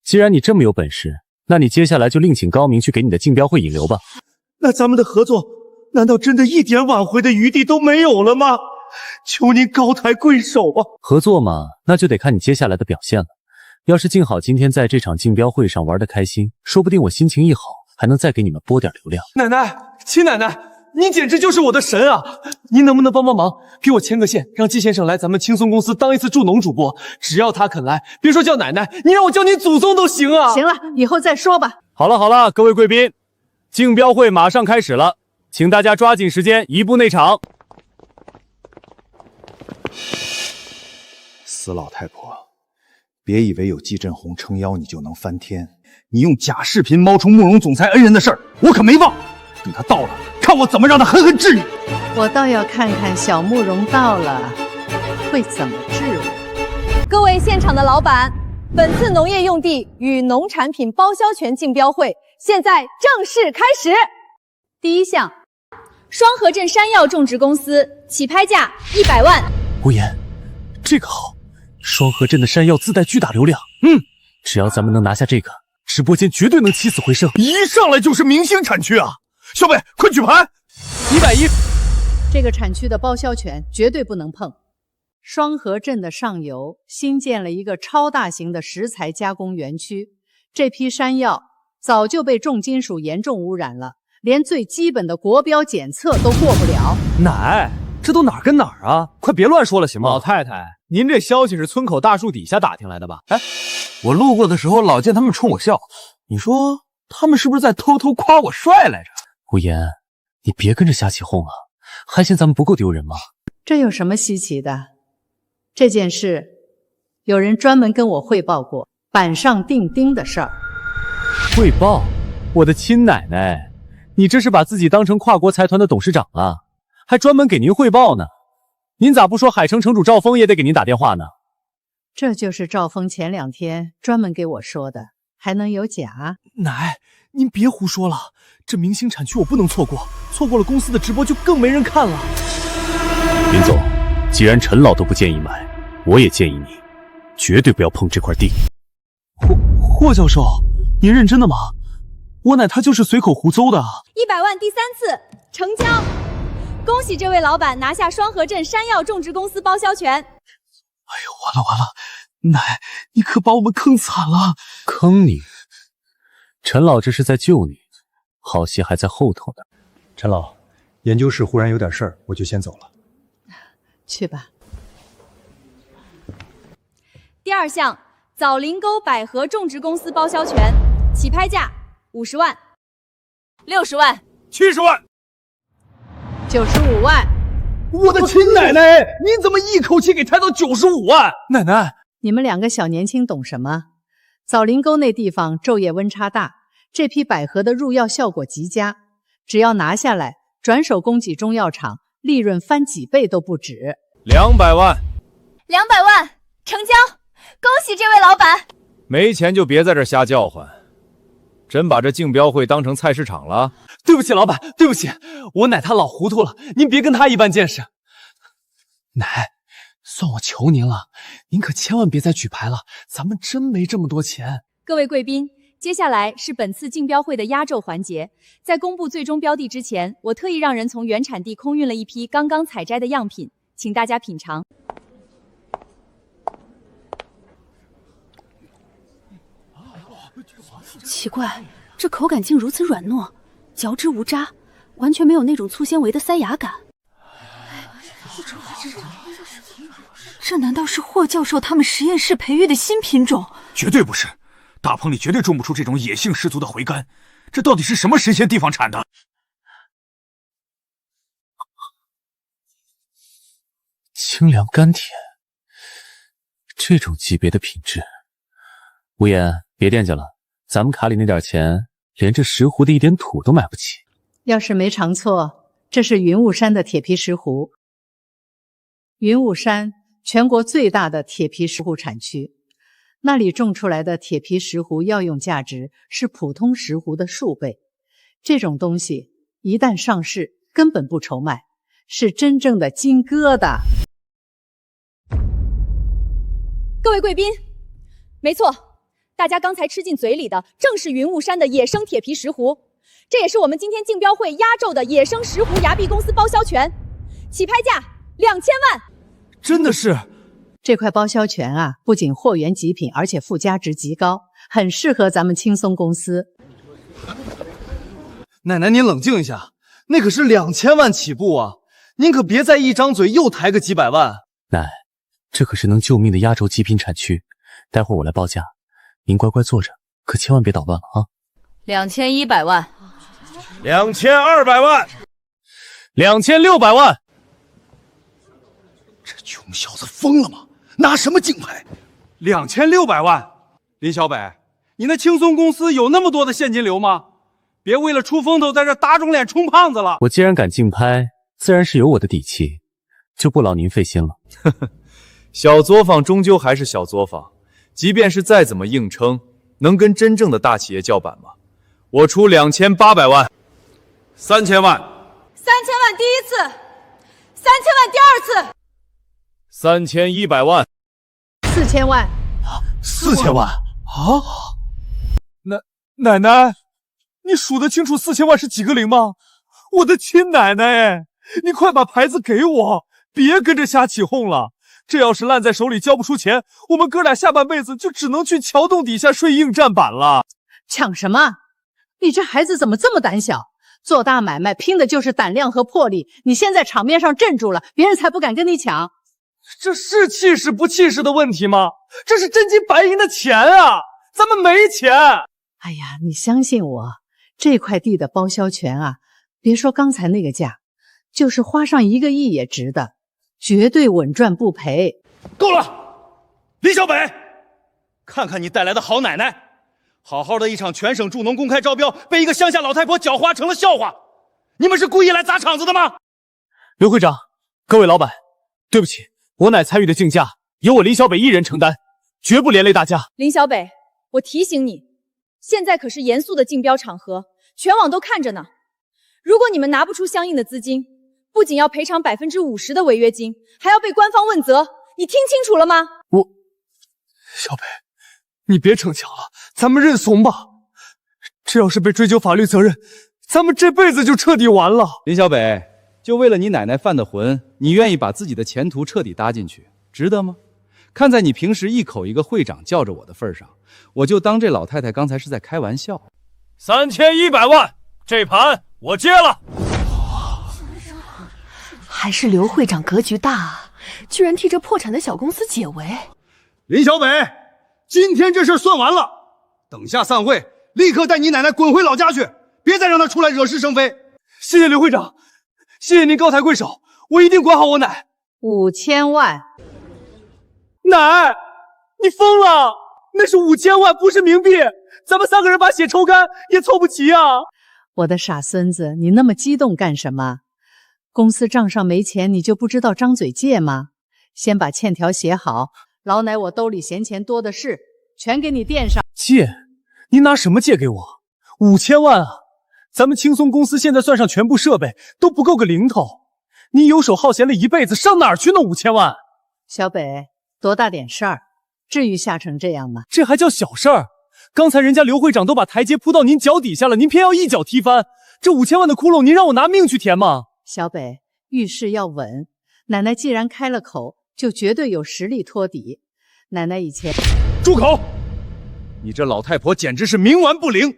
既然你这么有本事，那你接下来就另请高明去给你的竞标会引流吧。那咱们的合作难道真的一点挽回的余地都没有了吗？求您高抬贵手啊！合作嘛，那就得看你接下来的表现了。要是静好今天在这场竞标会上玩得开心，说不定我心情一好，还能再给你们拨点流量。奶奶，亲奶奶，您简直就是我的神啊！您能不能帮忙，给我牵个线，让季先生来咱们轻松公司当一次助农主播？只要他肯来，别说叫奶奶，你让我叫你祖宗都行啊！行了，以后再说吧。好了，各位贵宾，竞标会马上开始了，请大家抓紧时间移步内场。死老太婆，别以为有季振宏撑腰你就能翻天。你用假视频冒充慕容总裁恩人的事儿，我可没忘。等他到了，看我怎么让他狠狠治你。我倒要看看小慕容到了会怎么治我。各位现场的老板，本次农业用地与农产品包销权竞标会现在正式开始。第一项，双河镇山药种植公司，起拍价100万。无言，这个好，双河镇的山药自带巨大流量。只要咱们能拿下这个，直播间绝对能起死回生。一上来就是明星产区啊！小北，快举牌！110。这个产区的包销权绝对不能碰。双河镇的上游新建了一个超大型的食材加工园区，这批山药早就被重金属严重污染了，连最基本的国标检测都过不了。奶，这都哪儿跟哪儿啊？快别乱说了行吗？老太太，您这消息是村口大树底下打听来的吧？哎，我路过的时候老见他们冲我笑，你说他们是不是在偷偷夸我帅来着？无言，你别跟着瞎起哄啊，还嫌咱们不够丢人吗？这有什么稀奇的？这件事有人专门跟我汇报过板上钉钉的事儿。汇报？我的亲奶奶，你这是把自己当成跨国财团的董事长啊，还专门给您汇报呢。您咋不说海城城主赵峰也得给您打电话呢？这就是赵峰前2天专门给我说的，还能有假？奶，您别胡说了，这明星产区我不能错过，错过了公司的直播就更没人看了。林总，既然陈老都不建议买，我也建议你，绝对不要碰这块地。霍教授，您认真的吗？我奶她就是随口胡诌的。100万第3次成交，恭喜这位老板拿下双河镇山药种植公司包销权。哎呦，完了，奶，你可把我们坑惨了。坑你？陈老这是在救你，好戏还在后头呢。陈老，研究室忽然有点事儿，我就先走了。去吧。第2项，枣林沟百合种植公司包销权，起拍价50万、60万、70万、 95万。我的亲奶奶，你怎么一口气给抬到95万？奶奶，你们2个小年轻懂什么？枣林沟那地方昼夜温差大，这批百合的入药效果极佳，只要拿下来，转手供给中药厂，利润翻几倍都不止。200万，200万成交，恭喜这位老板。没钱就别在这瞎叫唤，真把这竞标会当成菜市场了？对不起，老板，对不起，我奶她老糊涂了，您别跟她一般见识。奶，算我求您了，您可千万别再举牌了，咱们真没这么多钱。各位贵宾，接下来是本次竞标会的压轴环节。在公布最终标的之前，我特意让人从原产地空运了一批刚刚采摘的样品，请大家品尝。奇怪，这口感竟如此软糯，嚼之无渣，完全没有那种粗纤维的塞牙感。这难道是霍教授他们实验室培育的新品种？绝对不是，大棚里绝对种不出这种野性十足的回甘。这到底是什么神仙地方产的？清凉甘甜，这种级别的品质，无言，别惦记了，咱们卡里那点钱，连这石斛的一点土都买不起。要是没尝错，这是云雾山的铁皮石斛。云雾山全国最大的铁皮石斛产区，那里种出来的铁皮石斛药用价值是普通石斛的数倍。这种东西一旦上市，根本不愁卖，是真正的金疙瘩。各位贵宾，没错，大家刚才吃进嘴里的正是云雾山的野生铁皮石斛，这也是我们今天竞标会压轴的野生石斛崖壁公司包销权，起拍价2000万。真的是，这块包销权啊，不仅货源极品，而且附加值极高，很适合咱们青松公司。奶奶，您冷静一下，那可是2000万起步啊！您可别再一张嘴又抬个几百万。奶，这可是能救命的压轴极品产区，待会儿我来报价，您乖乖坐着，可千万别捣乱了啊！2100万，2200万，2600万。这穷小子疯了吗？拿什么竞拍？2600万！林小北，你那轻松公司有那么多的现金流吗？别为了出风头在这打肿脸充胖子了。我既然敢竞拍，自然是有我的底气，就不劳您费心了。呵呵，小作坊终究还是小作坊，即便是再怎么硬撑，能跟真正的大企业叫板吗？我出2800万，3000万，3000万第一次，3000万第二次。3100万，4000万，4000万啊！奶奶，你数得清楚4000万是几个零吗？我的亲奶奶，你快把牌子给我，别跟着瞎起哄了。这要是烂在手里交不出钱，我们哥俩下半辈子就只能去桥洞底下睡硬栈板了。抢什么？你这孩子怎么这么胆小？做大买卖拼的就是胆量和魄力，你现在场面上镇住了，别人才不敢跟你抢。这是气势不气势的问题吗？这是真金白银的钱啊，咱们没钱。哎呀，你相信我，这块地的包销权啊，别说刚才那个价，就是花上1个亿也值的，绝对稳赚不赔。够了，李小北，看看你带来的好奶奶，好好的一场全省助农公开招标，被一个乡下老太婆搅花成了笑话。你们是故意来砸场子的吗？刘会长，各位老板，对不起，我乃参与的竞价由我林小北一人承担，绝不连累大家。林小北，我提醒你，现在可是严肃的竞标场合，全网都看着呢。如果你们拿不出相应的资金，不仅要赔偿50%的违约金，还要被官方问责。你听清楚了吗？小北，你别逞强了，咱们认怂吧。这要是被追究法律责任，咱们这辈子就彻底完了。林小北，就为了你奶奶犯的浑，你愿意把自己的前途彻底搭进去，值得吗？看在你平时一口一个会长叫着我的份上，我就当这老太太刚才是在开玩笑。3100万，这盘我接了。还是刘会长格局大啊，居然替这破产的小公司解围。林小北，今天这事算完了，等下散会，立刻带你奶奶滚回老家去，别再让她出来惹是生非。谢谢刘会长，谢谢您高抬贵手，我一定管好我奶。5000万，奶，你疯了？那是5000万，不是冥币，咱们3个人把血抽干也凑不齐啊！我的傻孙子，你那么激动干什么？公司账上没钱，你就不知道张嘴借吗？先把欠条写好，老奶我兜里闲钱多的是，全给你垫上。借？您拿什么借给我？5000万啊！咱们轻松公司现在算上全部设备都不够个零头，你游手好闲了一辈子，上哪儿去弄5000万？小北，多大点事儿，至于吓成这样吗？这还叫小事儿？刚才人家刘会长都把台阶铺到您脚底下了，您偏要一脚踢翻，这5000万的窟窿，您让我拿命去填吗？小北，遇事要稳，奶奶既然开了口，就绝对有实力托底。奶奶以前……住口！你这老太婆简直是冥顽不灵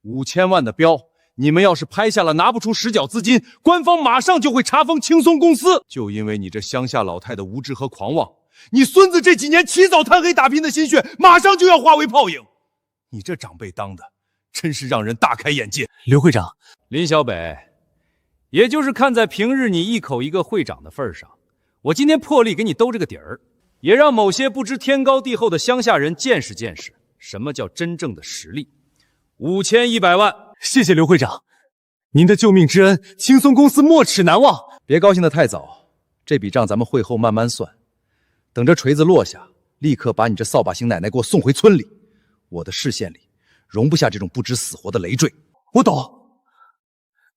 ！5000万的标，你们要是拍下了拿不出实缴资金，官方马上就会查封轻松公司。就因为你这乡下老太的无知和狂妄，你孙子这几年起早贪黑打拼的心血，马上就要化为泡影。你这长辈当的，真是让人大开眼界。刘会长，林小北，也就是看在平日你一口一个会长的份上，我今天破例给你兜这个底儿，也让某些不知天高地厚的乡下人见识见识什么叫真正的实力。5100万，谢谢刘会长，您的救命之恩，轻松公司没齿难忘。别高兴得太早，这笔账咱们会后慢慢算。等这锤子落下，立刻把你这扫把星奶奶给我送回村里。我的视线里容不下这种不知死活的累赘。我懂。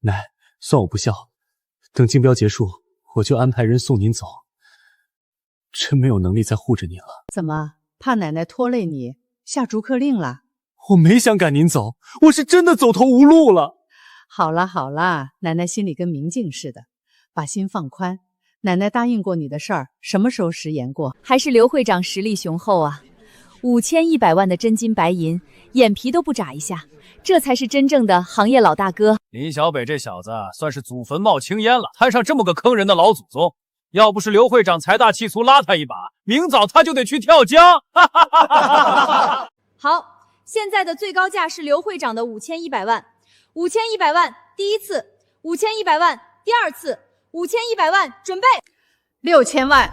奶，算我不孝，等竞标结束，我就安排人送您走。真没有能力再护着您了。怎么，怕奶奶拖累你，下逐客令了？我没想赶您走，我是真的走投无路了。好啦好啦，奶奶心里跟明镜似的，把心放宽。奶奶答应过你的事儿，什么时候食言过？还是刘会长实力雄厚啊！5100万的真金白银，眼皮都不眨一下，这才是真正的行业老大哥。林小北这小子算是祖坟冒青烟了，摊上这么个坑人的老祖宗。要不是刘会长财大气粗拉他一把，明早他就得去跳江。好，现在的最高价是刘会长的5100万，5100万第一次，5100万第二次，5100万准备，6000万。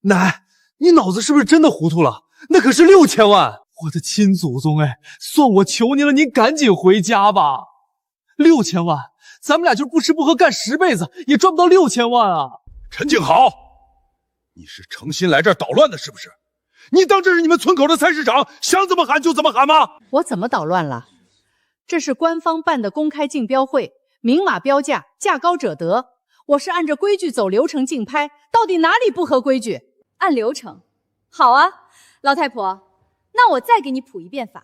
奶，你脑子是不是真的糊涂了？那可是6000万，我的亲祖宗哎！算我求您了，您赶紧回家吧。6000万，咱们俩就不吃不喝干10辈子，也赚不到6000万啊！陈静豪，你是诚心来这儿捣乱的，是不是？你当这是你们村口的菜市场，想怎么喊就怎么喊吗？我怎么捣乱了？这是官方办的公开竞标会，明码标价，价高者得。我是按着规矩走流程竞拍，到底哪里不合规矩？按流程。好啊，老太婆，那我再给你谱一遍法。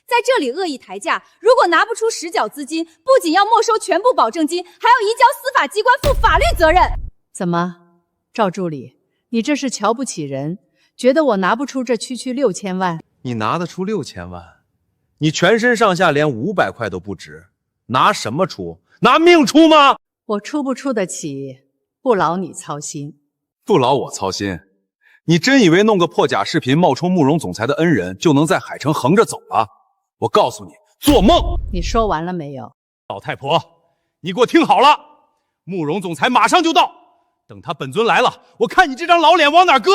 在这里恶意抬价，如果拿不出实缴资金，不仅要没收全部保证金，还要移交司法机关负法律责任。怎么，赵助理，你这是瞧不起人，觉得我拿不出这区6000万？你拿得出6000万？你全身上下连500块都不值，拿什么出？拿命出吗？我出不出得起，不劳你操心。不劳我操心？你真以为弄个破假视频冒充慕容总裁的恩人，就能在海城横着走了？我告诉你，做梦！你说完了没有？老太婆，你给我听好了，慕容总裁马上就到，等他本尊来了，我看你这张老脸往哪搁！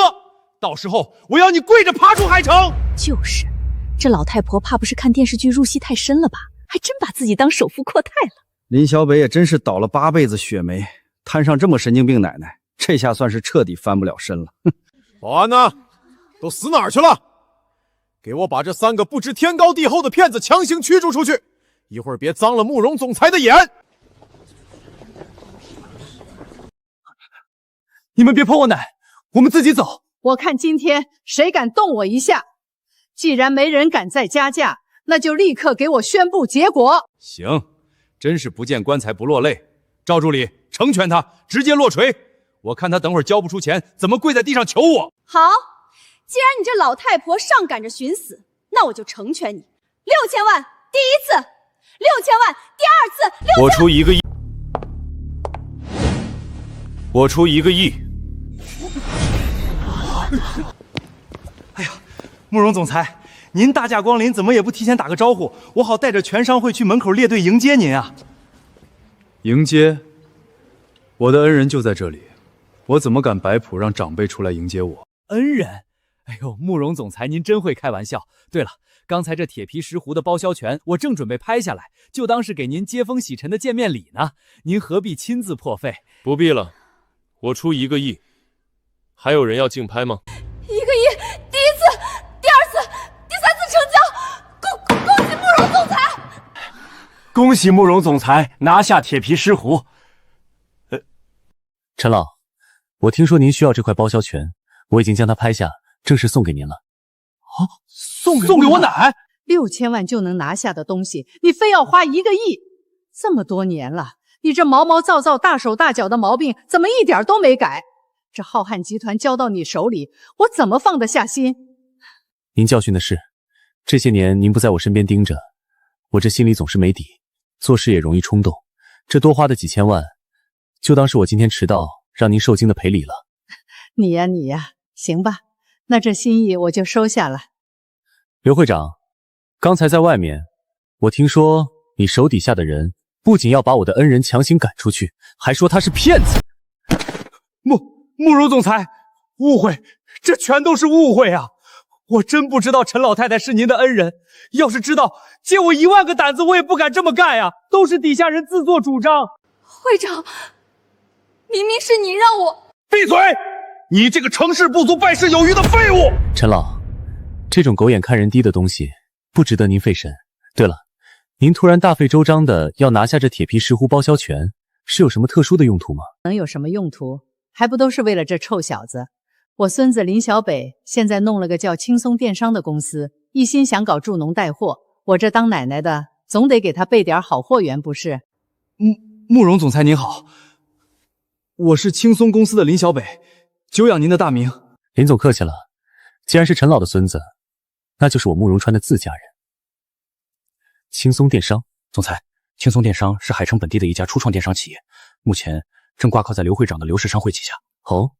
到时候我要你跪着爬出海城！就是，这老太婆怕不是看电视剧入戏太深了吧？还真把自己当首富阔太了。林小北也真是倒了8辈子血霉，摊上这么神经病奶奶，这下算是彻底翻不了身了。保安呢？都死哪儿去了？给我把这3个不知天高地厚的骗子强行驱逐出去，一会儿别脏了慕容总裁的眼。你们别碰我奶，我们自己走。我看今天谁敢动我一下，既然没人敢再加价，那就立刻给我宣布结果。行，真是不见棺材不落泪。赵助理，成全他，直接落锤。我看他等会儿交不出钱，怎么跪在地上求我？好，既然你这老太婆上赶着寻死，那我就成全你。6000万第一次，6000万第二次，我出1个亿，我出1个亿。哎呀，慕容总裁，您大驾光临，怎么也不提前打个招呼，我好带着全商会去门口列队迎接您啊！迎接？我的恩人就在这里，我怎么敢摆谱让长辈出来迎接我？恩人？哎呦，慕容总裁，您真会开玩笑。对了，刚才这铁皮石斛的包销权，我正准备拍下来，就当是给您接风洗尘的见面礼呢。您何必亲自破费？不必了，我出1个亿。还有人要竞拍吗1个亿，第一次、第二次、第3次成交，恭喜慕容总裁！恭喜慕容总裁拿下铁皮石斛。陈老，我听说您需要这块包销权，我已经将它拍下，正式送给您了。送给我奶？6000万就能拿下的东西，你非要花1个亿？这么多年了，你这毛毛躁躁、大手大脚的毛病怎么一点都没改？这浩瀚集团交到你手里，我怎么放得下心？您教训的是，这些年您不在我身边盯着，我这心里总是没底，做事也容易冲动。这多花的几千万，就当是我今天迟到让您受惊的赔礼了。你呀，行吧，那这心意我就收下了。刘会长，刚才在外面，我听说你手底下的人不仅要把我的恩人强行赶出去，还说他是骗子。慕容总裁，误会，这全都是误会啊！我真不知道陈老太太是您的恩人，要是知道，借我1万个胆子我也不敢这么干呀！都是底下人自作主张。会长，明明是你让我……闭嘴！你这个成事不足败事有余的废物！陈老，这种狗眼看人低的东西不值得您费神。对了，您突然大费周章的要拿下这铁皮石斛包销权，是有什么特殊的用途吗？能有什么用途？还不都是为了这臭小子？我孙子林小北现在弄了个叫轻松电商的公司，一心想搞助农带货。我这当奶奶的总得给他备点好货源，不是？慕容总裁您好，我是轻松公司的林小北，久仰您的大名。林总客气了，既然是陈老的孙子，那就是我慕容川的自家人。轻松电商，总裁，轻松电商是海城本地的一家初创电商企业，目前正挂靠在刘会长的刘氏商会旗下。哦，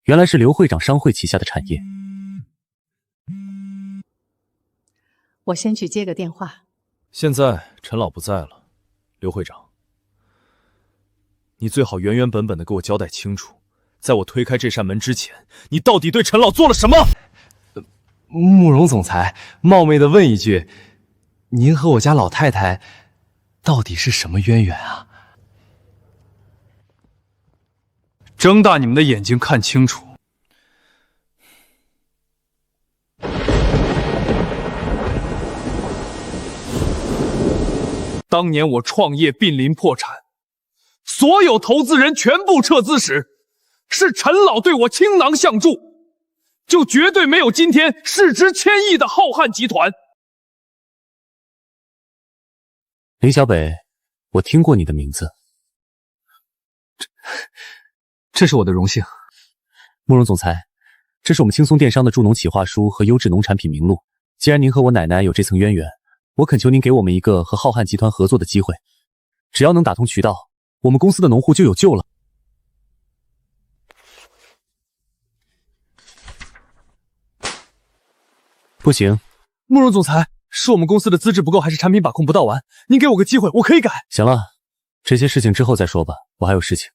原来是刘会长商会旗下的产业。我先去接个电话。现在陈老不在了，刘会长，你最好原原本本的给我交代清楚，在我推开这扇门之前，你到底对陈老做了什么？慕容总裁，冒昧的问一句，您和我家老太太到底是什么渊源啊？睁大你们的眼睛看清楚！当年我创业濒临破产，所有投资人全部撤资时，是陈老对我倾囊相助，就绝对没有今天市值1000亿的浩瀚集团。林小北，我听过你的名字。这是我的荣幸。慕容总裁，这是我们轻松电商的助农企划书和优质农产品名录。既然您和我奶奶有这层渊源，我恳求您给我们一个和浩瀚集团合作的机会。只要能打通渠道，我们公司的农户就有救了。不行，慕容总裁，是我们公司的资质不够，还是产品把控不到完？您给我个机会，我可以改。行了，这些事情之后再说吧，我还有事情。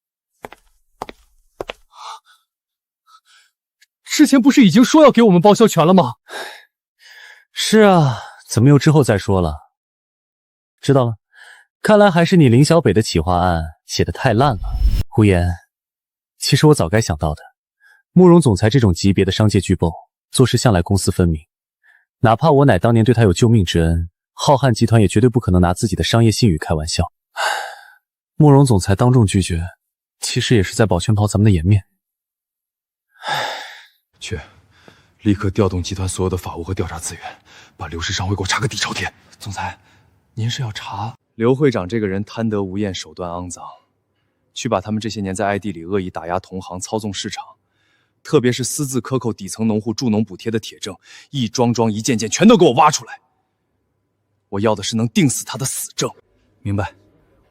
之前不是已经说要给我们包销权了吗？是啊，怎么又之后再说了？知道了，看来还是你林小北的企划案写得太烂了。胡言，其实我早该想到的，慕容总裁这种级别的商界巨擘，做事向来公私分明。哪怕我乃当年对他有救命之恩，浩瀚集团也绝对不可能拿自己的商业信誉开玩笑。慕容总裁当众拒绝，其实也是在保全好咱们的颜面。去，立刻调动集团所有的法务和调查资源，把刘氏商会给我查个底朝天。总裁，您是要查刘会长这个人贪得无厌，手段肮脏，去把他们这些年在ID里恶意打压同行、操纵市场，特别是私自克扣底层农户助农补贴的铁证，一桩桩、一件件全都给我挖出来。我要的是能定死他的死证。明白，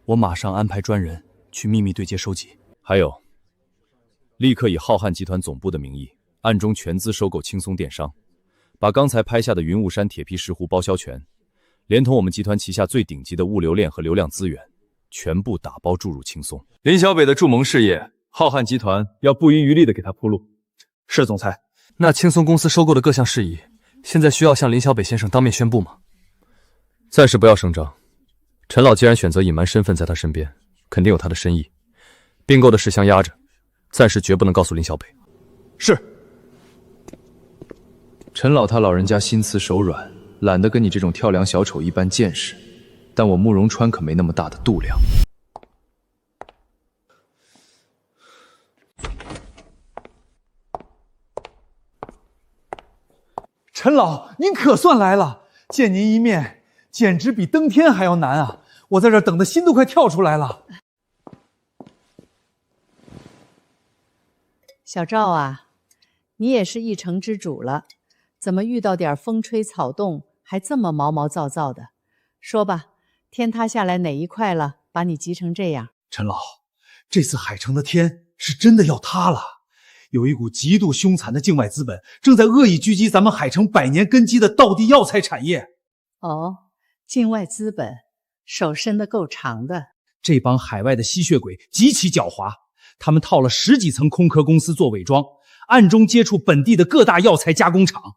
我马上安排专人去秘密对接收集。还有，立刻以浩瀚集团总部的名义，暗中全资收购轻松电商，把刚才拍下的云雾山铁皮石斛包销权，连同我们集团旗下最顶级的物流链和流量资源，全部打包注入轻松。林小北的助盟事业，浩瀚集团要不遗余力的给他铺路。是总裁。那轻松公司收购的各项事宜，现在需要向林小北先生当面宣布吗？暂时不要声张。陈老既然选择隐瞒身份在他身边，肯定有他的深意。并购的事相压着，暂时绝不能告诉林小北。是。陈老他老人家心慈手软，懒得跟你这种跳梁小丑一般见识，但我慕容川可没那么大的度量。陈老，您可算来了，见您一面，简直比登天还要难啊！我在这等的心都快跳出来了。小赵啊，你也是一城之主了，怎么遇到点风吹草动还这么毛毛躁躁的？说吧，天塌下来哪一块了，把你急成这样？陈老，这次海城的天是真的要塌了，有一股极度凶残的境外资本正在恶意狙击咱们海城100年根基的道地药材产业。哦，境外资本手伸得够长的。这帮海外的吸血鬼极其狡猾，他们套了10几层空壳公司做伪装，暗中接触本地的各大药材加工厂。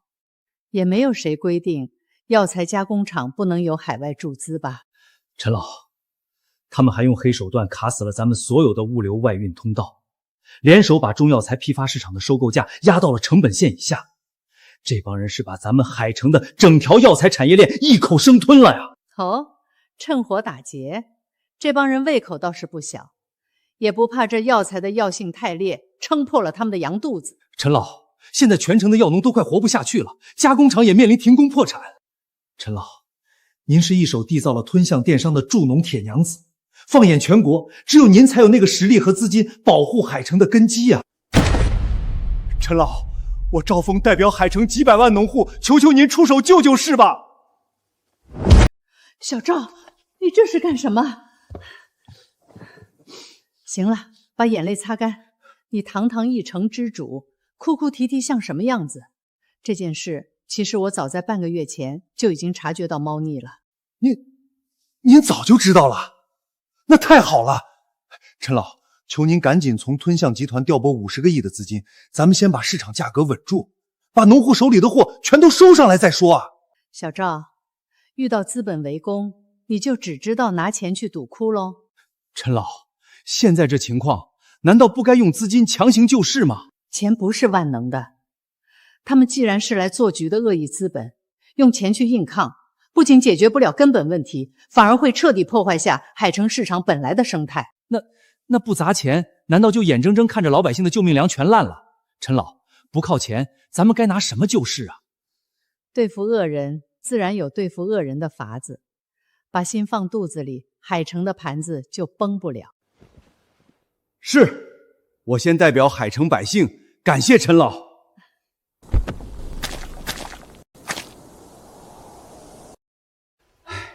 也没有谁规定药材加工厂不能有海外注资吧？陈老，他们还用黑手段卡死了咱们所有的物流外运通道，联手把中药材批发市场的收购价压到了成本线以下。这帮人是把咱们海城的整条药材产业链一口生吞了呀！哦，趁火打劫，这帮人胃口倒是不小，也不怕这药材的药性太烈，撑破了他们的羊肚子。陈老，现在全城的药农都快活不下去了，加工厂也面临停工破产。陈老，您是一手缔造了吞象电商的助农铁娘子，放眼全国，只有您才有那个实力和资金保护海城的根基呀！陈老，我赵峰代表海城几百万农户，求求您出手救救市吧！小赵，你这是干什么？行了，把眼泪擦干。你堂堂一城之主，哭哭啼啼像什么样子？这件事其实我早在半个月前就已经察觉到猫腻了。您早就知道了？那太好了！陈老，求您赶紧从吞象集团调拨50个亿的资金，咱们先把市场价格稳住，把农户手里的货全都收上来再说啊！小赵，遇到资本围攻，你就只知道拿钱去堵窟窿？陈老，现在这情况，难道不该用资金强行救市吗？钱不是万能的，他们既然是来做局的恶意资本，用钱去硬抗，不仅解决不了根本问题，反而会彻底破坏下海城市场本来的生态。那不砸钱，难道就眼睁睁看着老百姓的救命粮全烂了？陈老，不靠钱，咱们该拿什么救市啊？对付恶人，自然有对付恶人的法子。把心放肚子里，海城的盘子就崩不了。是，我先代表海城百姓感谢陈老。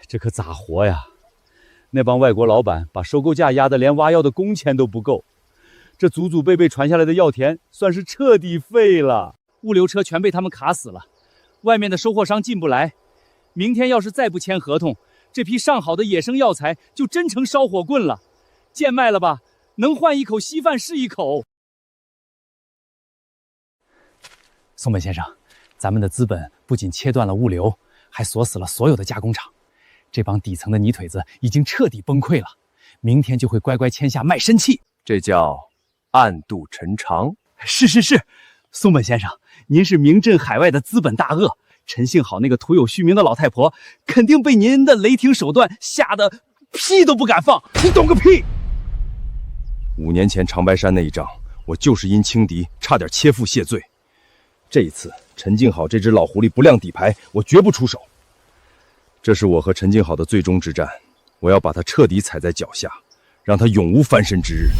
这可咋活呀？那帮外国老板把收购价压得连挖药的工钱都不够，这祖祖辈辈传下来的药田算是彻底废了。物流车全被他们卡死了，外面的收货商进不来。明天要是再不签合同，这批上好的野生药材就真成烧火棍了。贱卖了吧，能换一口稀饭是一口。松本先生，咱们的资本不仅切断了物流，还锁死了所有的加工厂。这帮底层的泥腿子已经彻底崩溃了，明天就会乖乖签下卖身契。这叫暗度陈仓。是，松本先生，您是名震海外的资本大鳄。陈幸好那个徒有虚名的老太婆，肯定被您的雷霆手段吓得屁都不敢放。你懂个屁！5年前长白山那一仗，我就是因轻敌，差点切腹谢罪。这一次，陈静好这只老狐狸不亮底牌，我绝不出手。这是我和陈静好的最终之战，我要把他彻底踩在脚下，让他永无翻身之日。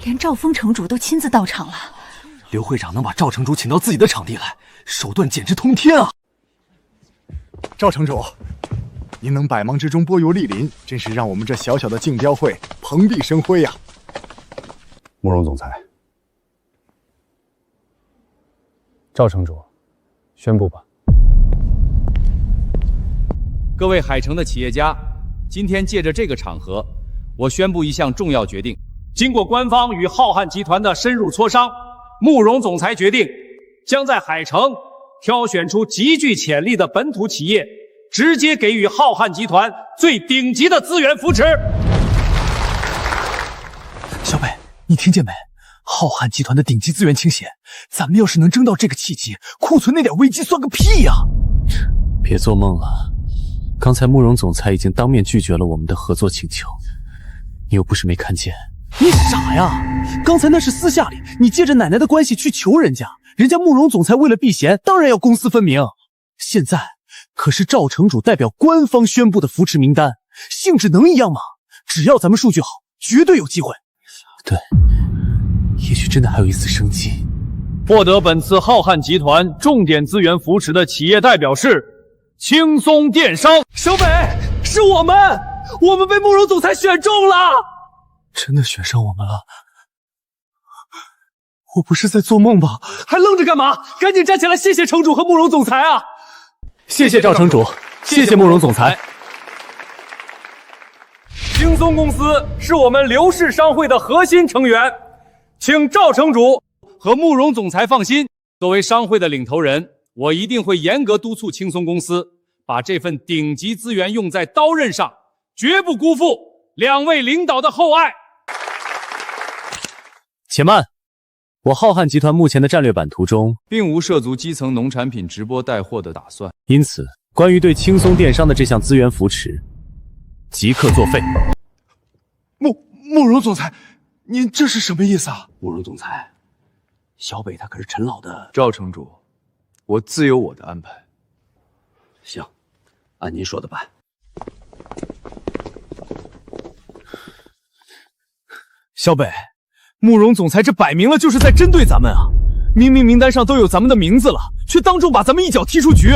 连赵峰城主都亲自到场了。刘会长能把赵城主请到自己的场地来，手段简直通天啊！赵城主，您能百忙之中拨油莅临，真是让我们这小小的竞标会蓬荜生辉呀！慕容总裁，赵城主，宣布吧。各位海城的企业家，今天借着这个场合，我宣布一项重要决定。经过官方与浩瀚集团的深入磋商，慕容总裁决定将在海城挑选出极具潜力的本土企业，直接给予浩瀚集团最顶级的资源扶持。小北，你听见没？浩瀚集团的顶级资源倾斜，咱们要是能争到这个契机，库存那点危机算个屁呀！别做梦了，刚才慕容总裁已经当面拒绝了我们的合作请求，你又不是没看见。你傻呀！刚才那是私下里，你借着奶奶的关系去求人家，人家慕容总裁为了避嫌，当然要公私分明。现在可是赵城主代表官方宣布的扶持名单，性质能一样吗？只要咱们数据好，绝对有机会。对，也许真的还有一丝生机。获得本次浩瀚集团重点资源扶持的企业代表是轻松电商。小北，是我们被慕容总裁选中了。真的选上我们了？我不是在做梦吧？还愣着干嘛？赶紧站起来，谢谢城主和慕容总裁啊！谢谢赵城主，谢谢慕容总裁。轻松公司是我们刘氏商会的核心成员，请赵城主和慕容总裁放心。作为商会的领头人，我一定会严格督促轻松公司把这份顶级资源用在刀刃上，绝不辜负两位领导的厚爱。且慢，我浩瀚集团目前的战略版图中，并无涉足基层农产品直播带货的打算，因此，关于对轻松电商的这项资源扶持，即刻作废。慕容总裁，您这是什么意思啊？慕容总裁，小北他可是陈老的。赵城主，我自有我的安排。行，按您说的办。小北，慕容总裁这摆明了就是在针对咱们啊！明明名单上都有咱们的名字了，却当众把咱们一脚踢出局。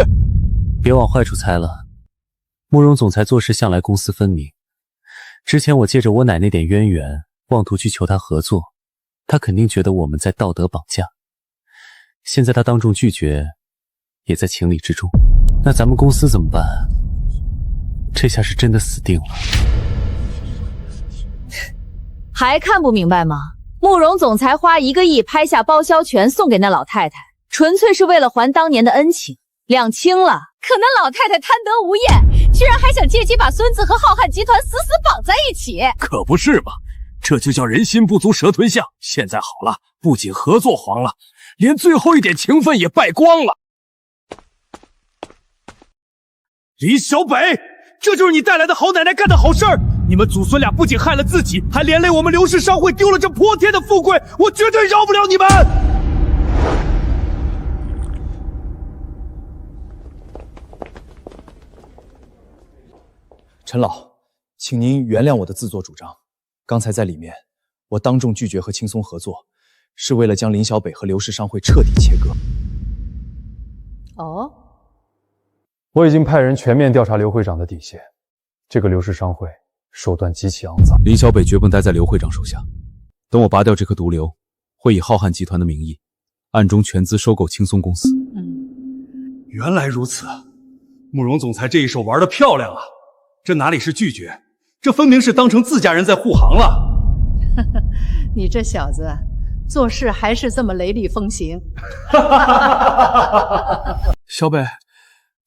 别往坏处猜了，慕容总裁做事向来公私分明。之前我借着我奶那点渊源，妄图去求他合作，他肯定觉得我们在道德绑架。现在他当众拒绝，也在情理之中。那咱们公司怎么办？这下是真的死定了。还看不明白吗？慕容总裁花1个亿拍下包销权送给那老太太，纯粹是为了还当年的恩情，两清了。可那老太太贪得无厌，居然还想借机把孙子和浩瀚集团死死绑在一起。可不是吧？这就叫人心不足蛇吞象。现在好了，不仅合作黄了，连最后一点情分也败光了。李小北，这就是你带来的好奶奶干的好事儿！你们祖孙俩不仅害了自己，还连累我们刘氏商会丢了这泼天的富贵，我绝对饶不了你们！陈老，请您原谅我的自作主张。刚才在里面，我当众拒绝和轻松合作，是为了将林小北和刘氏商会彻底切割。哦，我已经派人全面调查刘会长的底线，这个刘氏商会手段极其肮脏。林小北绝不待在刘会长手下，等我拔掉这颗毒瘤，会以浩瀚集团的名义，暗中全资收购轻松公司。原来如此，慕容总裁这一手玩得漂亮啊！这哪里是拒绝，这分明是当成自家人在护航了。你这小子做事还是这么雷厉风行。小北，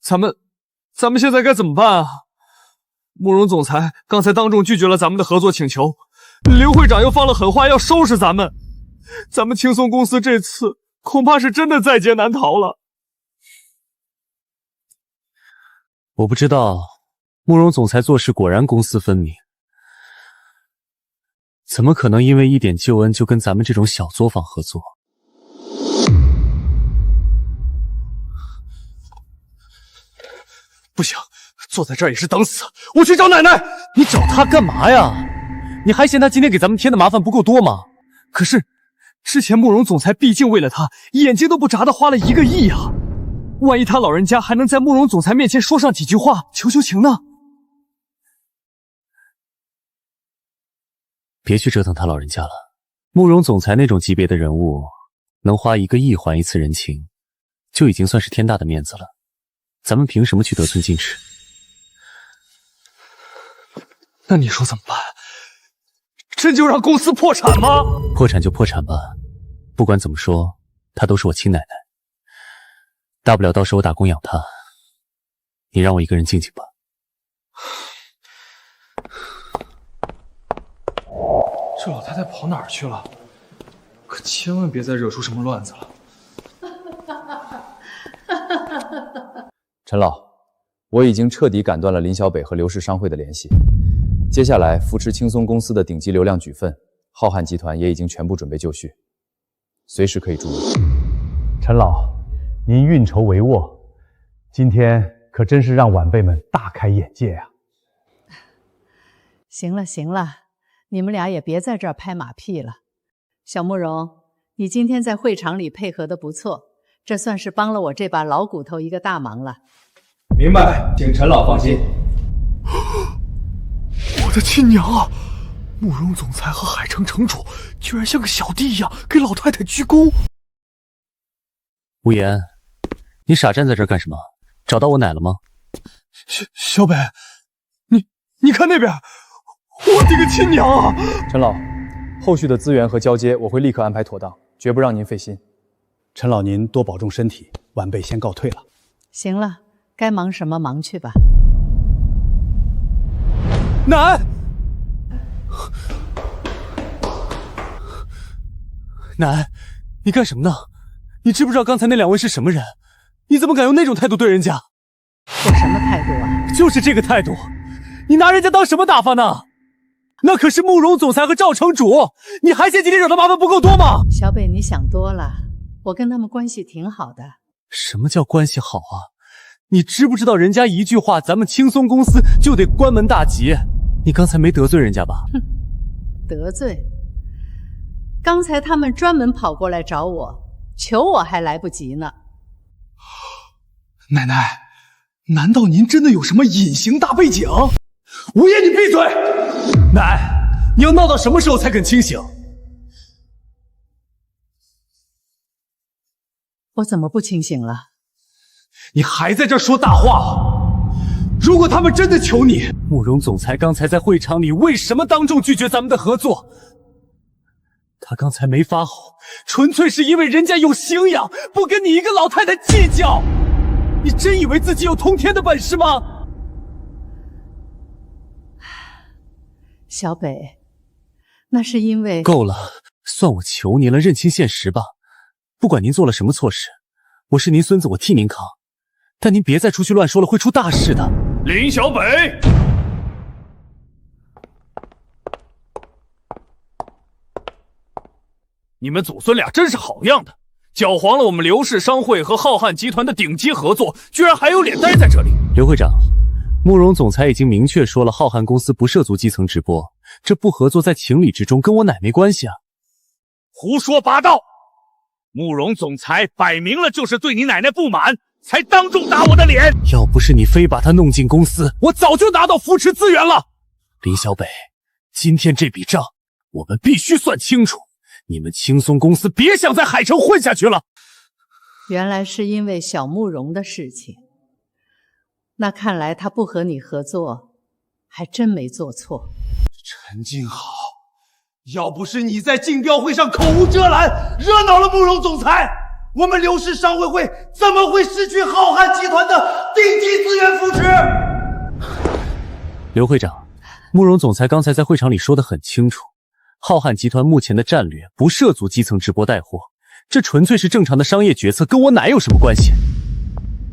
咱们现在该怎么办啊？慕容总裁刚才当众拒绝了咱们的合作请求，刘会长又放了狠话要收拾咱们青松公司这次恐怕是真的在劫难逃了。我不知道，慕容总裁做事果然公私分明，怎么可能因为一点旧恩就跟咱们这种小作坊合作？不行，坐在这儿也是等死，我去找奶奶。你找她干嘛呀？你还嫌她今天给咱们添的麻烦不够多吗？可是之前慕容总裁毕竟为了她眼睛都不眨的花了1个亿啊，万一他老人家还能在慕容总裁面前说上几句话求求情呢？别去折腾他老人家了，慕容总裁那种级别的人物，能花1个亿还一次人情，就已经算是天大的面子了。咱们凭什么去得寸进尺？那你说怎么办？真就让公司破产吗？破产就破产吧，不管怎么说，她都是我亲奶奶，大不了到时候我打工养她。你让我一个人静静吧。这老太太跑哪儿去了？可千万别再惹出什么乱子了。陈老，我已经彻底斩断了林小北和刘氏商会的联系。接下来扶持青松公司的顶级流量举份，浩瀚集团也已经全部准备就绪，随时可以注意。陈老，您运筹帷幄，今天可真是让晚辈们大开眼界呀！行了行了，你们俩也别在这儿拍马屁了。小慕容，你今天在会场里配合的不错，这算是帮了我这把老骨头一个大忙了。明白，请陈老放心。我的亲娘啊！慕容总裁和海城城主居然像个小弟一样给老太太鞠躬。无言，你傻站在这儿干什么？找到我奶了吗？小北，你看那边，我的个亲娘啊！陈老，后续的资源和交接我会立刻安排妥当，绝不让您费心。陈老您多保重身体，晚辈先告退了。行了，该忙什么忙去吧。奶，奶，你干什么呢？你知不知道刚才那2位是什么人？你怎么敢用那种态度对人家？我什么态度啊？就是这个态度，你拿人家当什么打发呢？那可是慕容总裁和赵城主，你还嫌今天惹的麻烦不够多吗？小北，你想多了，我跟他们关系挺好的。什么叫关系好啊？你知不知道人家一句话，咱们青松公司就得关门大吉？你刚才没得罪人家吧？哼，得罪？刚才他们专门跑过来找我，求我还来不及呢。奶奶，难道您真的有什么隐形大背景？无言，你闭嘴！奶，你要闹到什么时候才肯清醒？我怎么不清醒了？你还在这说大话！如果他们真的求你，慕容总裁刚才在会场里为什么当众拒绝咱们的合作？他刚才没发吼，纯粹是因为人家有形养，不跟你一个老太太计较。你真以为自己有通天的本事吗？小北，那是因为……够了，算我求您了，认清现实吧。不管您做了什么错事，我是您孙子，我替您扛。但您别再出去乱说了，会出大事的。林小北，你们祖孙俩真是好样的，搅黄了我们刘氏商会和浩瀚集团的顶级合作，居然还有脸待在这里。刘会长，慕容总裁已经明确说了，浩瀚公司不涉足基层直播，这不合作在情理之中，跟我奶没关系啊。胡说八道！慕容总裁摆明了就是对你奶奶不满，才当众打我的脸。要不是你非把他弄进公司，我早就拿到扶持资源了。林小北，今天这笔账我们必须算清楚，你们青松公司别想在海城混下去了。原来是因为小慕容的事情，那看来他不和你合作，还真没做错。陈静好，要不是你在竞标会上口无遮拦，惹恼了慕容总裁，我们刘氏商会会怎么会失去浩瀚集团的顶级资源扶持？刘会长，慕容总裁刚才在会场里说得很清楚，浩瀚集团目前的战略不涉足基层直播带货，这纯粹是正常的商业决策，跟我奶有什么关系？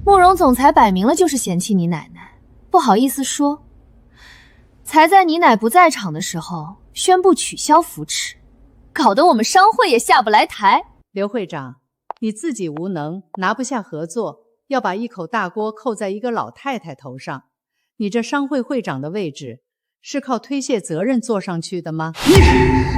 慕容总裁摆明了就是嫌弃你奶奶，不好意思说，才在你奶不在场的时候宣布取消扶持，搞得我们商会也下不来台。刘会长，你自己无能，拿不下合作，要把一口大锅扣在一个老太太头上，你这商会会长的位置是靠推卸责任坐上去的吗？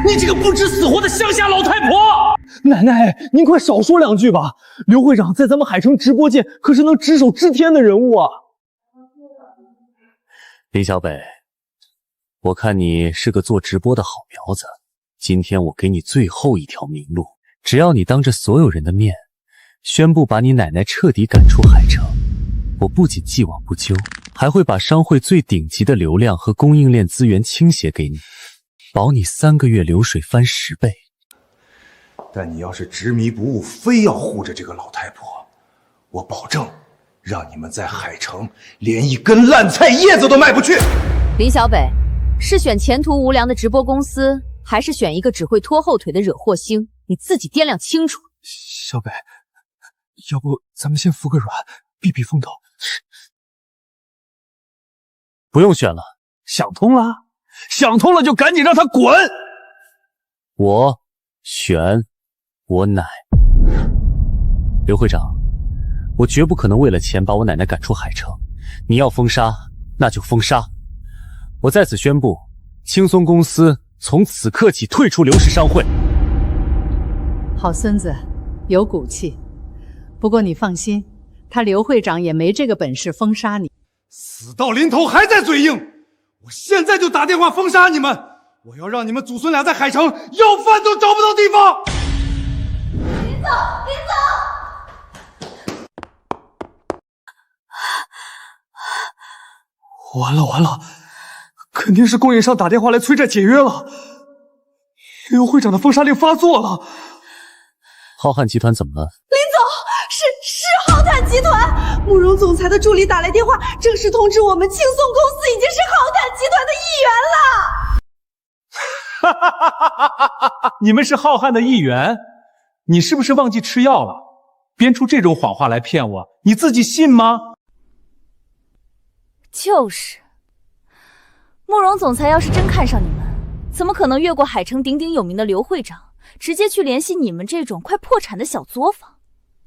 你这个不知死活的乡下老太婆！奶奶，您快少说两句吧。刘会长在咱们海城直播界可是能只手遮天的人物啊。林小北，我看你是个做直播的好苗子，今天我给你最后一条明路，只要你当着所有人的面宣布把你奶奶彻底赶出海城，我不仅既往不咎，还会把商会最顶级的流量和供应链资源倾斜给你，保你3个月流水翻10倍。但你要是执迷不悟，非要护着这个老太婆，我保证让你们在海城连一根烂菜叶子都卖不去。林小北，是选前途无量的直播公司，还是选一个只会拖后腿的惹祸星？你自己掂量清楚。小北，要不咱们先服个软，避避风头。不用选了，想通了，想通了就赶紧让他滚。我选我奶。刘会长，我绝不可能为了钱把我奶奶赶出海城，你要封杀那就封杀。我在此宣布，青松公司从此刻起退出刘氏商会。好孙子，有骨气。不过你放心，他刘会长也没这个本事封杀你。死到临头还在嘴硬，我现在就打电话封杀你们！我要让你们祖孙俩在海城要饭都找不到地方！林总，林总！完了完了，肯定是供应商打电话来催债解约了。刘会长的封杀令发作了。浩瀚集团怎么了？林总，是浩瀚集团，慕容总裁的助理打来电话，正式通知我们青松公司已经是浩瀚集团的一员了。你们是浩瀚的一员？你是不是忘记吃药了？编出这种谎话来骗我，你自己信吗？就是，慕容总裁要是真看上你们，怎么可能越过海城鼎鼎有名的刘会长，直接去联系你们这种快破产的小作坊？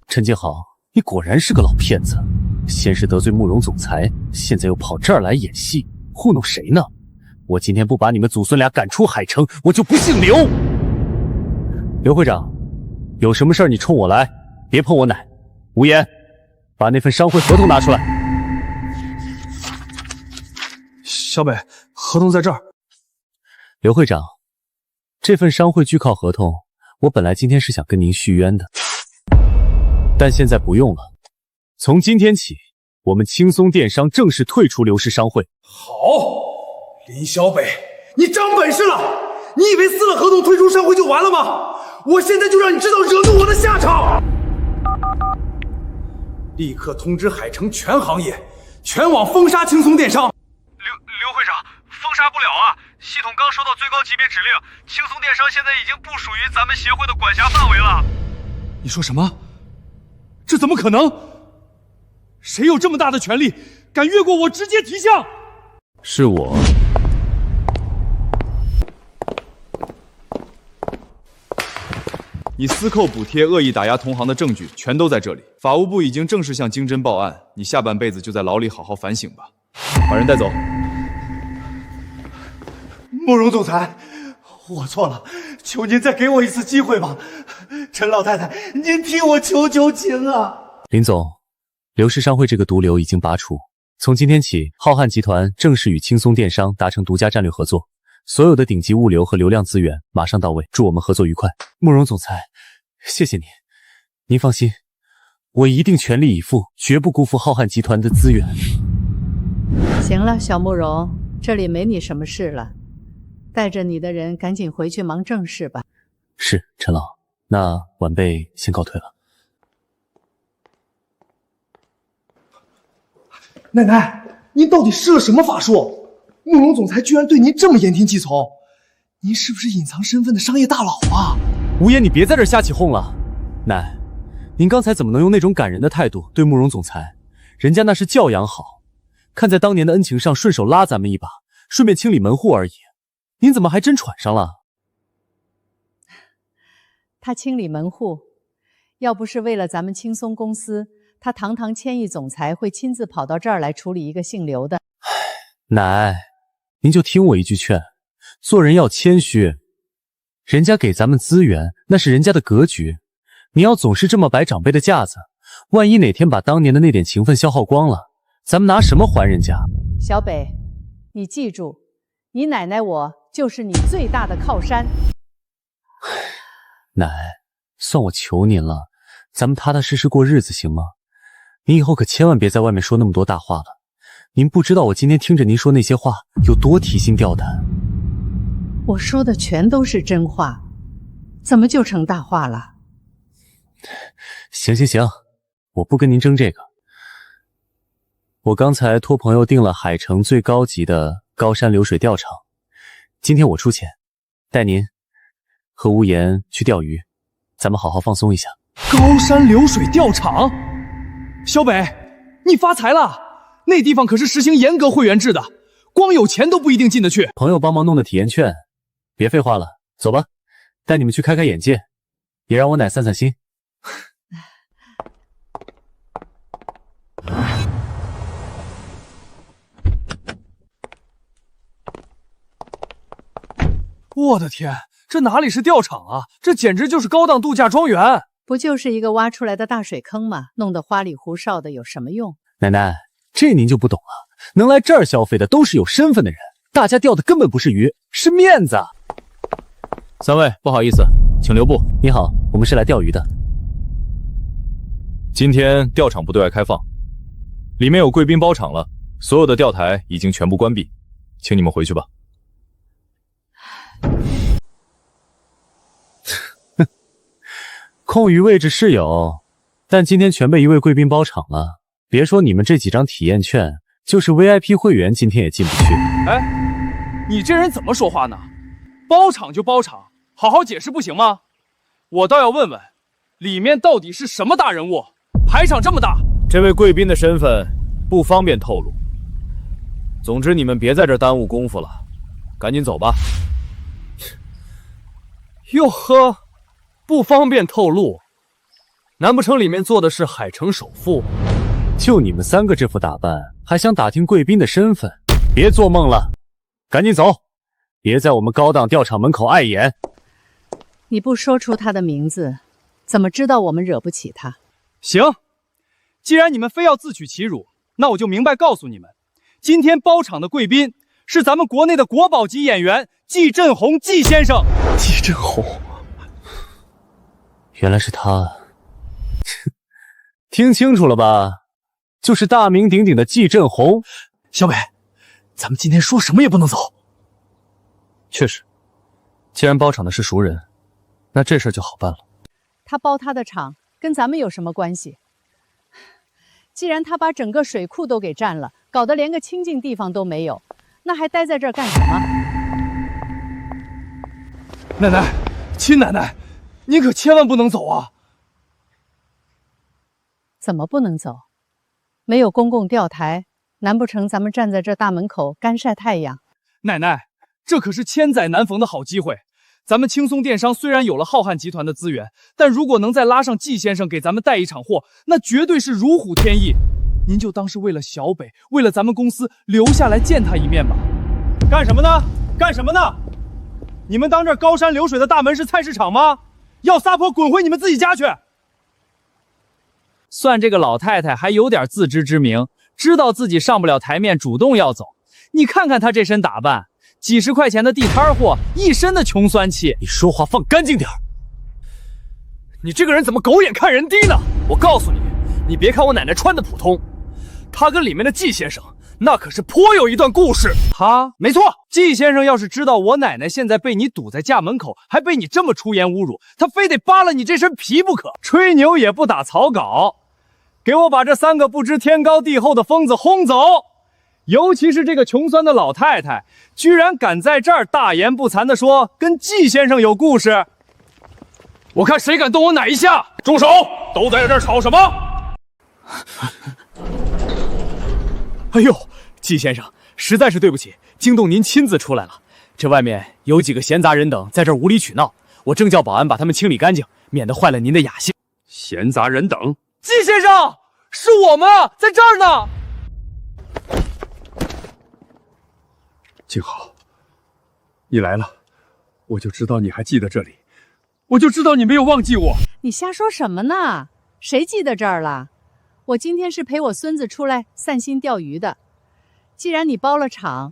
陈金豪，你果然是个老骗子，先是得罪慕容总裁，现在又跑这儿来演戏，糊弄谁呢？我今天不把你们祖孙俩赶出海城，我就不姓刘。刘会长，有什么事儿你冲我来，别碰我奶。无言，把那份商会合同拿出来。小北，合同在这儿。刘会长，这份商会拒靠合同，我本来今天是想跟您续约的，但现在不用了。从今天起，我们青松电商正式退出刘氏商会。好，林小北，你长本事了！你以为撕了合同退出商会就完了吗？我现在就让你知道惹怒我的下场！立刻通知海城全行业，全网封杀青松电商。刘会长，封杀不了啊！系统刚收到最高级别指令，青松电商现在已经不属于咱们协会的管辖范围了。你说什么？这怎么可能？谁有这么大的权力，敢越过我直接提项？是我。你私扣补贴、恶意打压同行的证据全都在这里。法务部已经正式向经侦报案，你下半辈子就在牢里好好反省吧。把人带走。慕容总裁，我错了，求您再给我一次机会吧。陈老太太，您替我求求情啊！林总，刘氏商会这个毒瘤已经拔除，从今天起，浩瀚集团正式与青松电商达成独家战略合作，所有的顶级物流和流量资源马上到位，祝我们合作愉快。慕容总裁，谢谢您，您放心，我一定全力以赴，绝不辜负浩瀚集团的资源。行了，小慕容，这里没你什么事了。带着你的人赶紧回去忙正事吧。是，陈老，那晚辈先告退了。奶奶，您到底施了什么法术？慕容总裁居然对您这么言听计从，您是不是隐藏身份的商业大佬啊？无言，你别在这瞎起哄了。奶，您刚才怎么能用那种感人的态度对慕容总裁？人家那是教养好，看在当年的恩情上，顺手拉咱们一把，顺便清理门户而已。您怎么还真喘上了？他清理门户，要不是为了咱们青松公司，他堂堂千亿总裁会亲自跑到这儿来处理一个姓刘的。奶，您就听我一句劝，做人要谦虚。人家给咱们资源，那是人家的格局。你要总是这么摆长辈的架子，万一哪天把当年的那点情分消耗光了，咱们拿什么还人家？小北，你记住，你奶奶我就是你最大的靠山。奶，算我求您了，咱们踏踏实实过日子行吗？您以后可千万别在外面说那么多大话了。您不知道我今天听着您说那些话有多提心吊胆。我说的全都是真话，怎么就成大话了？行，我不跟您争这个。我刚才托朋友订了海城最高级的高山流水钓场，今天我出钱，带您和无言去钓鱼，咱们好好放松一下。高山流水钓场，小北，你发财了！那地方可是实行严格会员制的，光有钱都不一定进得去。朋友帮忙弄的体验券，别废话了，走吧，带你们去开开眼界，也让我奶散散心。我的天，这哪里是钓场啊，这简直就是高档度假庄园。不就是一个挖出来的大水坑吗？弄得花里胡哨的有什么用？奶奶，这您就不懂了，能来这儿消费的都是有身份的人，大家钓的根本不是鱼，是面子。三位，不好意思，请留步。你好，我们是来钓鱼的。今天钓场不对外开放，里面有贵宾包场了，所有的钓台已经全部关闭，请你们回去吧。空余位置是有，但今天全被一位贵宾包场了。别说你们这几张体验券，就是 VIP 会员今天也进不去。哎，你这人怎么说话呢？包场就包场，好好解释不行吗？我倒要问问，里面到底是什么大人物？排场这么大，这位贵宾的身份不方便透露。总之，你们别在这耽误功夫了，赶紧走吧。哟呵，不方便透露，难不成里面坐的是海城首富？就你们三个这副打扮，还想打听贵宾的身份？别做梦了，赶紧走，别在我们高档钓场门口碍眼。你不说出他的名字，怎么知道我们惹不起他？行，既然你们非要自取其辱，那我就明白告诉你们，今天包场的贵宾是咱们国内的国宝级演员季振宏季先生。季振宏，原来是他。听清楚了吧？就是大名鼎鼎的季振宏。小北，咱们今天说什么也不能走。确实，既然包场的是熟人，那这事就好办了。他包他的场，跟咱们有什么关系？既然他把整个水库都给占了，搞得连个清静地方都没有，那还待在这儿干什么？奶奶，亲奶奶，您可千万不能走啊！怎么不能走？没有公共钓台，难不成咱们站在这大门口干晒太阳？奶奶，这可是千载难逢的好机会。咱们青松电商虽然有了浩瀚集团的资源，但如果能再拉上季先生给咱们带一场货，那绝对是如虎添翼。您就当是为了小北，为了咱们公司留下来见他一面吧。干什么呢？干什么呢？你们当这高山流水的大门是菜市场吗？要撒泼滚回你们自己家去！算这个老太太还有点自知之明，知道自己上不了台面，主动要走。你看看她这身打扮，几十块钱的地摊货，一身的穷酸气。你说话放干净点。你这个人怎么狗眼看人低呢？我告诉你，你别看我奶奶穿的普通，她跟里面的季先生那可是颇有一段故事。没错，季先生要是知道我奶奶现在被你堵在家门口，还被你这么出言侮辱，他非得扒了你这身皮不可。吹牛也不打草稿，给我把这3个不知天高地厚的疯子轰走！尤其是这个穷酸的老太太，居然敢在这儿大言不惭地说跟季先生有故事。我看谁敢动我奶一下！住手！都在这儿吵什么？哎呦，季先生，实在是对不起，惊动您亲自出来了。这外面有几个闲杂人等在这儿无理取闹，我正叫保安把他们清理干净，免得坏了您的雅兴。闲杂人等？季先生，是我们啊，在这儿呢。静好，你来了，我就知道你还记得这里，我就知道你没有忘记我。你瞎说什么呢？谁记得这儿了？我今天是陪我孙子出来散心钓鱼的。既然你包了场，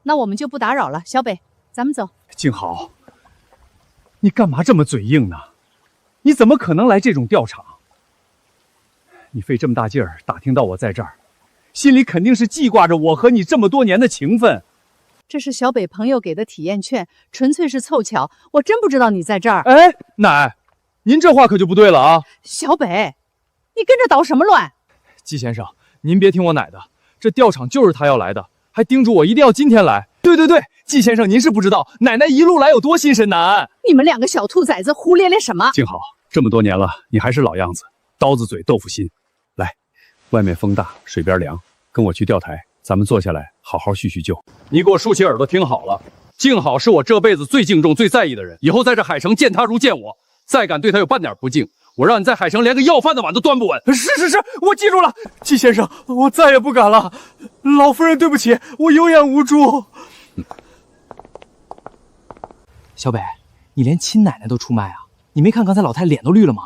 那我们就不打扰了。小北，咱们走。静好，你干嘛这么嘴硬呢？你怎么可能来这种钓场？你费这么大劲儿打听到我在这儿，心里肯定是记挂着我和你这么多年的情分。这是小北朋友给的体验券，纯粹是凑巧，我真不知道你在这儿。哎，奶，您这话可就不对了啊！小北，你跟着捣什么乱？季先生，您别听我奶的，这钓场就是他要来的，还叮嘱我一定要今天来。对，季先生，您是不知道奶奶一路来有多心神难安。你们2个小兔崽子胡咧咧什么？静好，这么多年了，你还是老样子，刀子嘴豆腐心。来，外面风大，水边凉，跟我去钓台，咱们坐下来好好叙叙旧。你给我竖起耳朵听好了，静好是我这辈子最敬重、最在意的人，以后在这海城见他如见我，再敢对他有半点不敬，我让你在海城连个要饭的碗都端不稳。是，我记住了，季先生，我再也不敢了。老夫人，对不起，我有眼无珠。小北，你连亲奶奶都出卖啊？你没看刚才老太脸都绿了吗？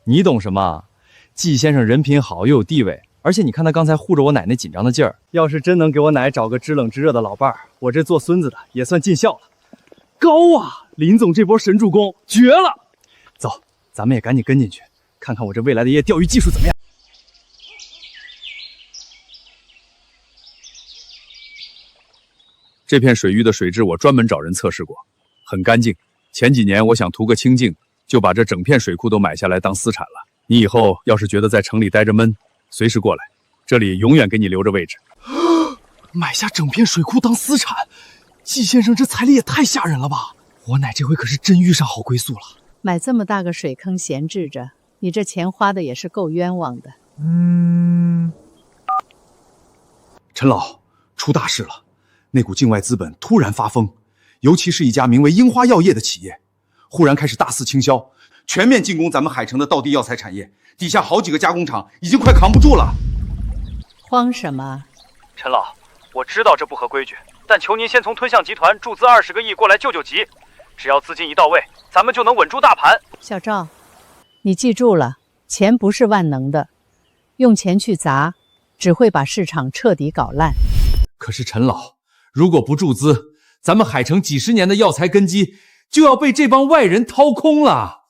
你懂什么？季先生人品好又有地位，而且你看他刚才护着我奶奶紧张的劲儿，要是真能给我奶找个知冷知热的老伴儿，我这做孙子的也算尽孝了。高啊，林总这波神助攻绝了！走，咱们也赶紧跟进去，看看我这未来的爷钓鱼技术怎么样。这片水域的水质我专门找人测试过，很干净。前几年我想图个清静，就把这整片水库都买下来当私产了。你以后要是觉得在城里待着闷，随时过来，这里永远给你留着位置。买下整片水库当私产，季先生这财力也太吓人了吧！我奶这回可是真遇上好归宿了。买这么大个水坑闲置着，你这钱花的也是够冤枉的。陈老，出大事了！那股境外资本突然发疯，尤其是一家名为樱花药业的企业，忽然开始大肆倾销，全面进攻咱们海城的道地药材产业，底下好几个加工厂已经快扛不住了。慌什么？陈老，我知道这不合规矩，但求您先从吞象集团注资20个亿过来救救急，只要资金一到位，咱们就能稳住大盘。小赵，你记住了，钱不是万能的，用钱去砸，只会把市场彻底搞烂。可是陈老，如果不注资，咱们海城几十年的药材根基就要被这帮外人掏空了，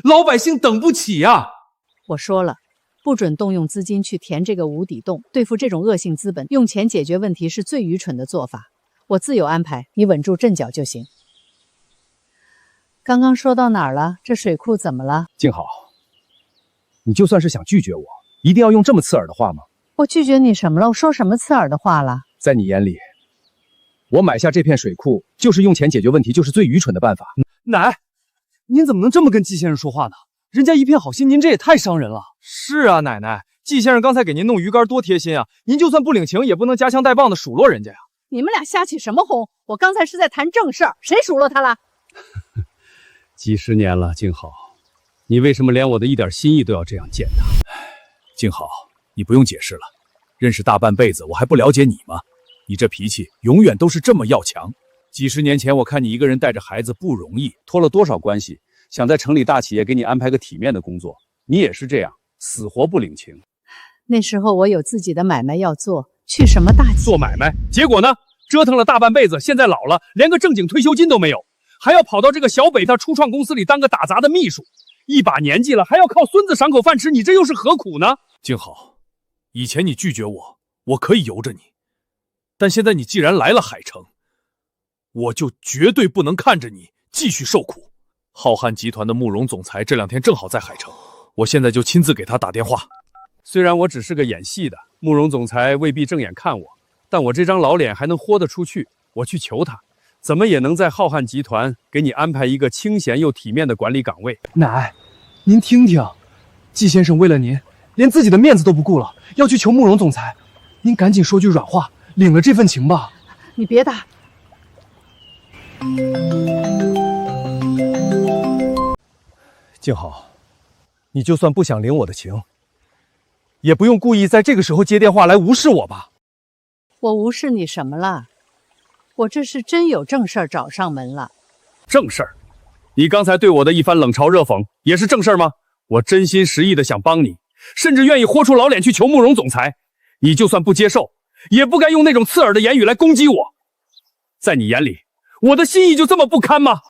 老百姓等不起啊！我说了，不准动用资金去填这个无底洞。对付这种恶性资本，用钱解决问题是最愚蠢的做法。我自有安排，你稳住阵脚就行。刚刚说到哪儿了？这水库怎么了？静好，你就算是想拒绝我，一定要用这么刺耳的话吗？我拒绝你什么了？我说什么刺耳的话了？在你眼里，我买下这片水库就是用钱解决问题，就是最愚蠢的办法。奶，您怎么能这么跟季先生说话呢？人家一片好心，您这也太伤人了。是啊，奶奶，季先生刚才给您弄鱼竿多贴心啊，您就算不领情，也不能夹枪带棒的数落人家呀。你们俩瞎起什么哄？我刚才是在谈正事儿，谁数落他了？几十年了，静好，你为什么连我的一点心意都要这样践踏？静好，你不用解释了，认识大半辈子，我还不了解你吗？你这脾气永远都是这么要强。几十年前我看你一个人带着孩子不容易，托了多少关系，想在城里大企业给你安排个体面的工作，你也是这样，死活不领情。那时候我有自己的买卖要做，去什么大企业做买卖，结果呢？折腾了大半辈子，现在老了，连个正经退休金都没有，还要跑到这个小北他初创公司里当个打杂的秘书，一把年纪了，还要靠孙子赏口饭吃，你这又是何苦呢？静好，以前你拒绝我我可以由着你，但现在你既然来了海城，我就绝对不能看着你继续受苦。浩瀚集团的慕容总裁这2天正好在海城，我现在就亲自给他打电话。虽然我只是个演戏的，慕容总裁未必正眼看我，但我这张老脸还能豁得出去。我去求他，怎么也能在浩瀚集团给你安排一个清闲又体面的管理岗位。奶，您听听，季先生为了您，连自己的面子都不顾了，要去求慕容总裁。您赶紧说句软话，领了这份情吧。你别打。静好，你就算不想领我的情，也不用故意在这个时候接电话来无视我吧。我无视你什么了？我这是真有正事儿找上门了。正事儿？你刚才对我的一番冷嘲热讽，也是正事儿吗？我真心实意的想帮你，甚至愿意豁出老脸去求慕容总裁。你就算不接受，也不该用那种刺耳的言语来攻击我。在你眼里，我的心意就这么不堪吗？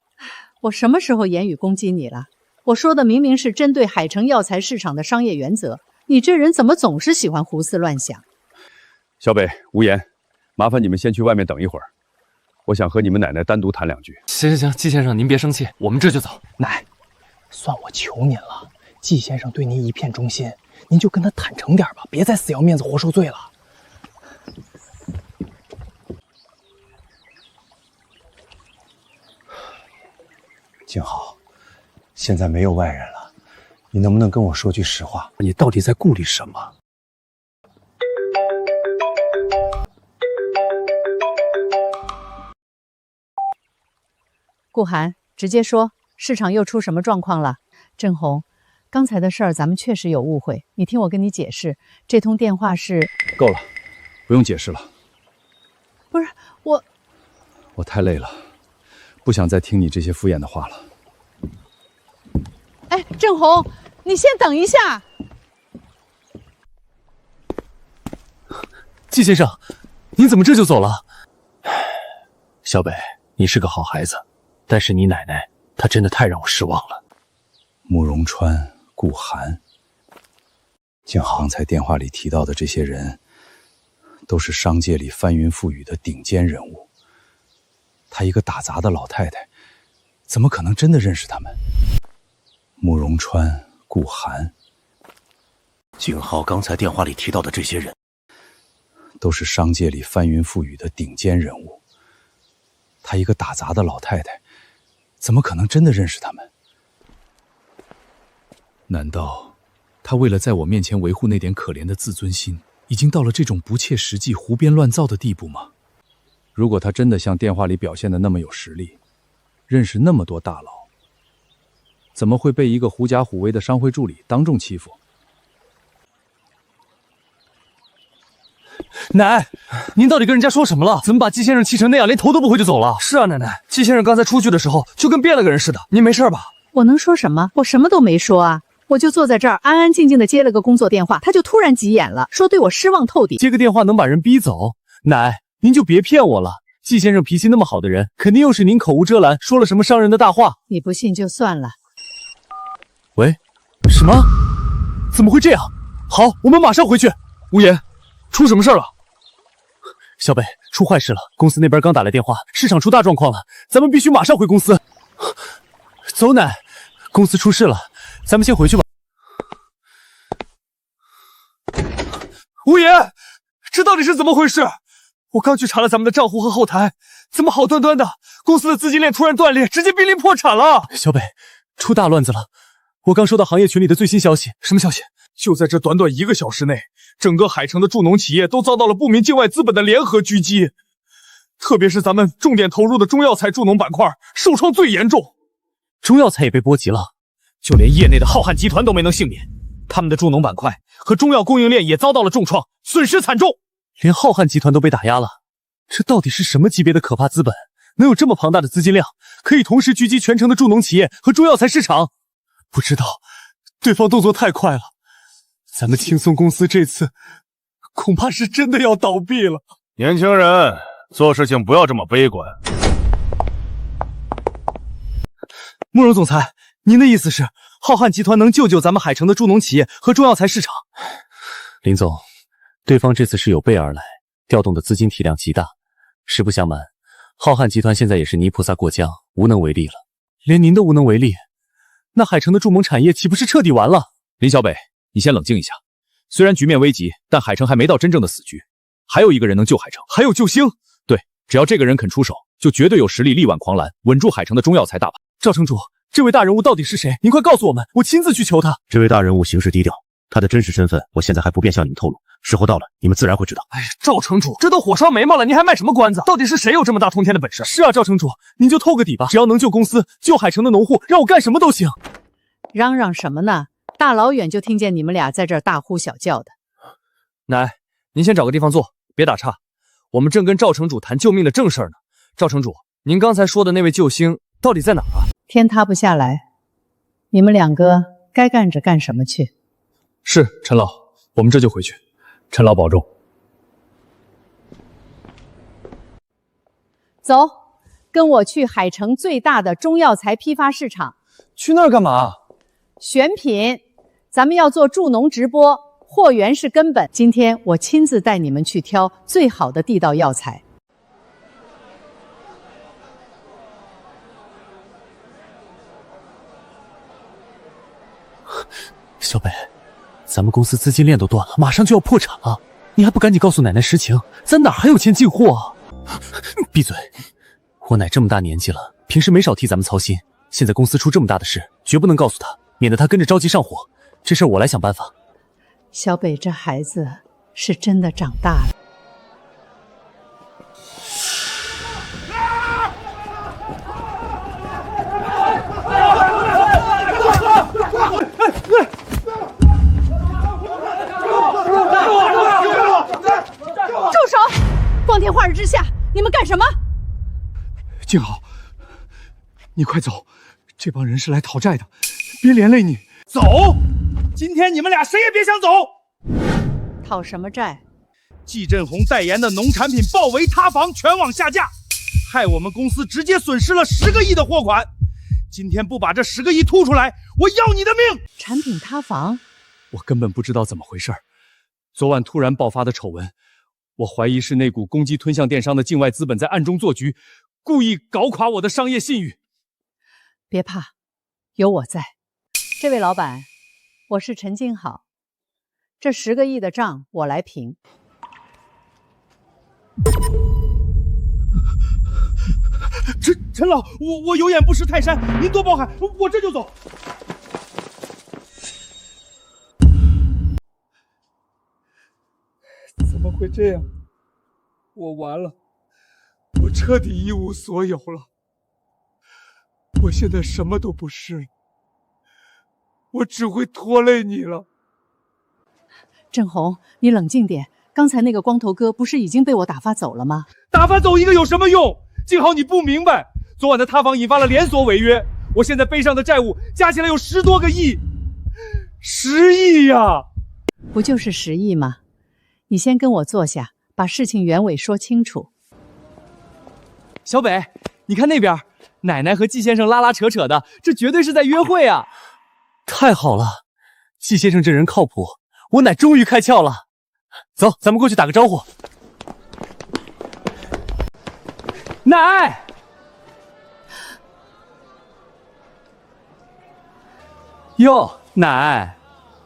我什么时候言语攻击你了？我说的明明是针对海城药材市场的商业原则，你这人怎么总是喜欢胡思乱想？小北、无言，麻烦你们先去外面等一会儿，我想和你们奶奶单独谈2句。行，季先生您别生气，我们这就走。奶，算我求您了，季先生对您一片忠心，您就跟他坦诚点吧，别再死要面子活受罪了。静好，现在没有外人了，你能不能跟我说句实话？你到底在顾虑什么？顾寒，直接说，市场又出什么状况了？郑红，刚才的事儿咱们确实有误会，你听我跟你解释，这通电话是……够了，不用解释了。不是我太累了，不想再听你这些敷衍的话了。哎，郑红，你先等一下。季先生，您怎么这就走了？小北，你是个好孩子，但是你奶奶她真的太让我失望了。慕容川、顾寒，静好，刚才电话里提到的这些人，都是商界里翻云覆雨的顶尖人物。她一个打杂的老太太，怎么可能真的认识他们？慕容川、顾寒，景浩刚才电话里提到的这些人，都是商界里翻云覆雨的顶尖人物。她一个打杂的老太太，怎么可能真的认识他们？难道他为了在我面前维护那点可怜的自尊心，已经到了这种不切实际、胡编乱造的地步吗？如果他真的像电话里表现的那么有实力，认识那么多大佬，怎么会被一个狐假虎威的商会助理当众欺负？奶，您到底跟人家说什么了？怎么把季先生气成那样，连头都不回就走了？是啊，奶奶，季先生刚才出去的时候就跟变了个人似的。您没事吧？我能说什么？我什么都没说啊，我就坐在这儿安安静静的接了个工作电话，他就突然急眼了，说对我失望透顶。接个电话能把人逼走？奶，您就别骗我了。季先生脾气那么好的人，肯定又是您口无遮拦，说了什么伤人的大话。你不信就算了。喂，什么？怎么会这样？好，我们马上回去。无言，出什么事了？小北，出坏事了！公司那边刚打来电话，市场出大状况了，咱们必须马上回公司。走，奶，公司出事了，咱们先回去吧。无言，这到底是怎么回事？我刚去查了咱们的账户和后台，怎么好端端的公司的资金链突然断裂，直接濒临破产了？小北，出大乱子了！我刚收到行业群里的最新消息。什么消息？就在这短短1个小时内，整个海城的助农企业都遭到了不明境外资本的联合狙击，特别是咱们重点投入的中药材助农板块受创最严重。中药材也被波及了，就连业内的浩瀚集团都没能幸免，他们的助农板块和中药供应链也遭到了重创，损失惨重。连浩瀚集团都被打压了，这到底是什么级别的可怕资本，能有这么庞大的资金量，可以同时狙击全城的助农企业和中药材市场？不知道，对方动作太快了，咱们青松公司这次恐怕是真的要倒闭了。年轻人，做事情不要这么悲观。慕容总裁，您的意思是浩瀚集团能救咱们海城的助农企业和中药材市场？林总，对方这次是有备而来，调动的资金体量极大。实不相瞒，浩瀚集团现在也是泥菩萨过江，无能为力了。连您都无能为力，那海城的筑盟产业岂不是彻底完了？林小北，你先冷静一下。虽然局面危急，但海城还没到真正的死局，还有一个人能救海城，还有救星。对，只要这个人肯出手，就绝对有实力力挽狂澜，稳住海城的中药材大盘。赵城主，这位大人物到底是谁？您快告诉我们，我亲自去求他。这位大人物行事低调，他的真实身份我现在还不便向你们透露，时候到了，你们自然会知道。哎呀，赵城主，这都火烧眉毛了，您还卖什么关子？到底是谁有这么大通天的本事？是啊，赵城主，您就透个底吧，只要能救公司、救海城的农户，让我干什么都行。嚷嚷什么呢？大老远就听见你们俩在这儿大呼小叫的。奶，您先找个地方坐，别打岔。我们正跟赵城主谈救命的正事儿呢。赵城主，您刚才说的那位救星到底在哪儿啊？天塌不下来，你们两个该干着干什么去。是陈老，我们这就回去。陈老保重。走，跟我去海城最大的中药材批发市场。去那儿干嘛？选品，咱们要做助农直播，货源是根本。今天我亲自带你们去挑最好的地道药材。小北，咱们公司资金链都断了，马上就要破产了，你还不赶紧告诉奶奶实情？咱哪还有钱进货啊？闭嘴！我奶这么大年纪了，平时没少替咱们操心，现在公司出这么大的事，绝不能告诉她，免得她跟着着急上火。这事儿我来想办法。小北这孩子是真的长大了。住手！光天化日之下，你们干什么？静好，你快走，这帮人是来讨债的，别连累你。走！今天你们俩谁也别想走。讨什么债？季振宏代言的农产品豹围塌房全网下架，害我们公司直接损失了10个亿的货款。今天不把这10个亿吐出来，我要你的命！产品塌房？我根本不知道怎么回事。昨晚突然爆发的丑闻，我怀疑是那股攻击吞象电商的境外资本在暗中做局，故意搞垮我的商业信誉。别怕，有我在。这位老板，我是陈静好，这10个亿的账我来平。陈老，我有眼不识泰山，您多包涵，我这就走。怎么会这样？我完了，我彻底一无所有了。我现在什么都不是了，我只会拖累你了。郑红，你冷静点，刚才那个光头哥不是已经被我打发走了吗？打发走一个有什么用？幸好你不明白，昨晚的塌房引发了连锁违约，我现在背上的债务加起来有10多个亿，10亿呀！不就是10亿吗？你先跟我坐下，把事情原委说清楚。小北，你看那边，奶奶和季先生拉拉扯扯的，这绝对是在约会啊！太好了，季先生这人靠谱，我奶终于开窍了。走，咱们过去打个招呼。奶，哟，奶，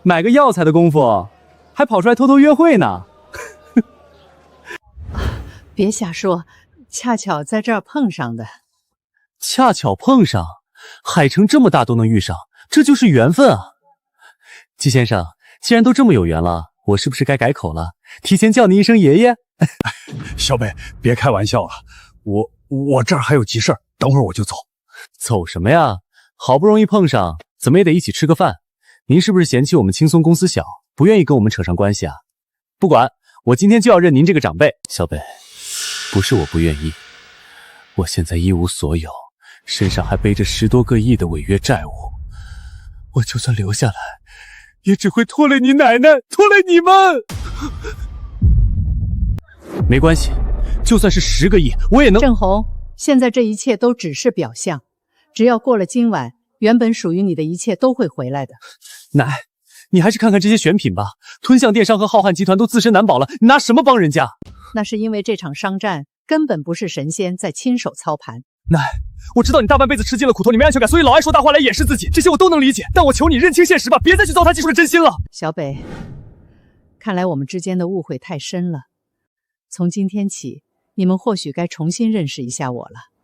买个药材的功夫，还跑出来偷偷约会呢。别瞎说，恰巧在这儿碰上的。恰巧碰上，海城这么大都能遇上，这就是缘分啊！季先生，既然都这么有缘了，我是不是该改口了，提前叫您一声爷爷？小北，别开玩笑了，我这儿还有急事儿，等会儿我就走。走什么呀？好不容易碰上，怎么也得一起吃个饭。您是不是嫌弃我们轻松公司小，不愿意跟我们扯上关系啊？不管，我今天就要认您这个长辈。小北，不是我不愿意，我现在一无所有，身上还背着10多个亿的违约债务，我就算留下来，也只会拖累你奶奶，拖累你们。没关系，就算是10个亿，我也能。郑红，现在这一切都只是表象，只要过了今晚，原本属于你的一切都会回来的。奶，你还是看看这些选品吧。吞象电商和浩瀚集团都自身难保了，你拿什么帮人家？那是因为这场商战根本不是神仙在亲手操盘。奶，我知道你大半辈子吃尽了苦头，你没安全感，所以老爱说大话来掩饰自己，这些我都能理解。但我求你认清现实吧，别再去糟蹋技术的真心了。小北，看来我们之间的误会太深了。从今天起，你们或许该重新认识一下我了。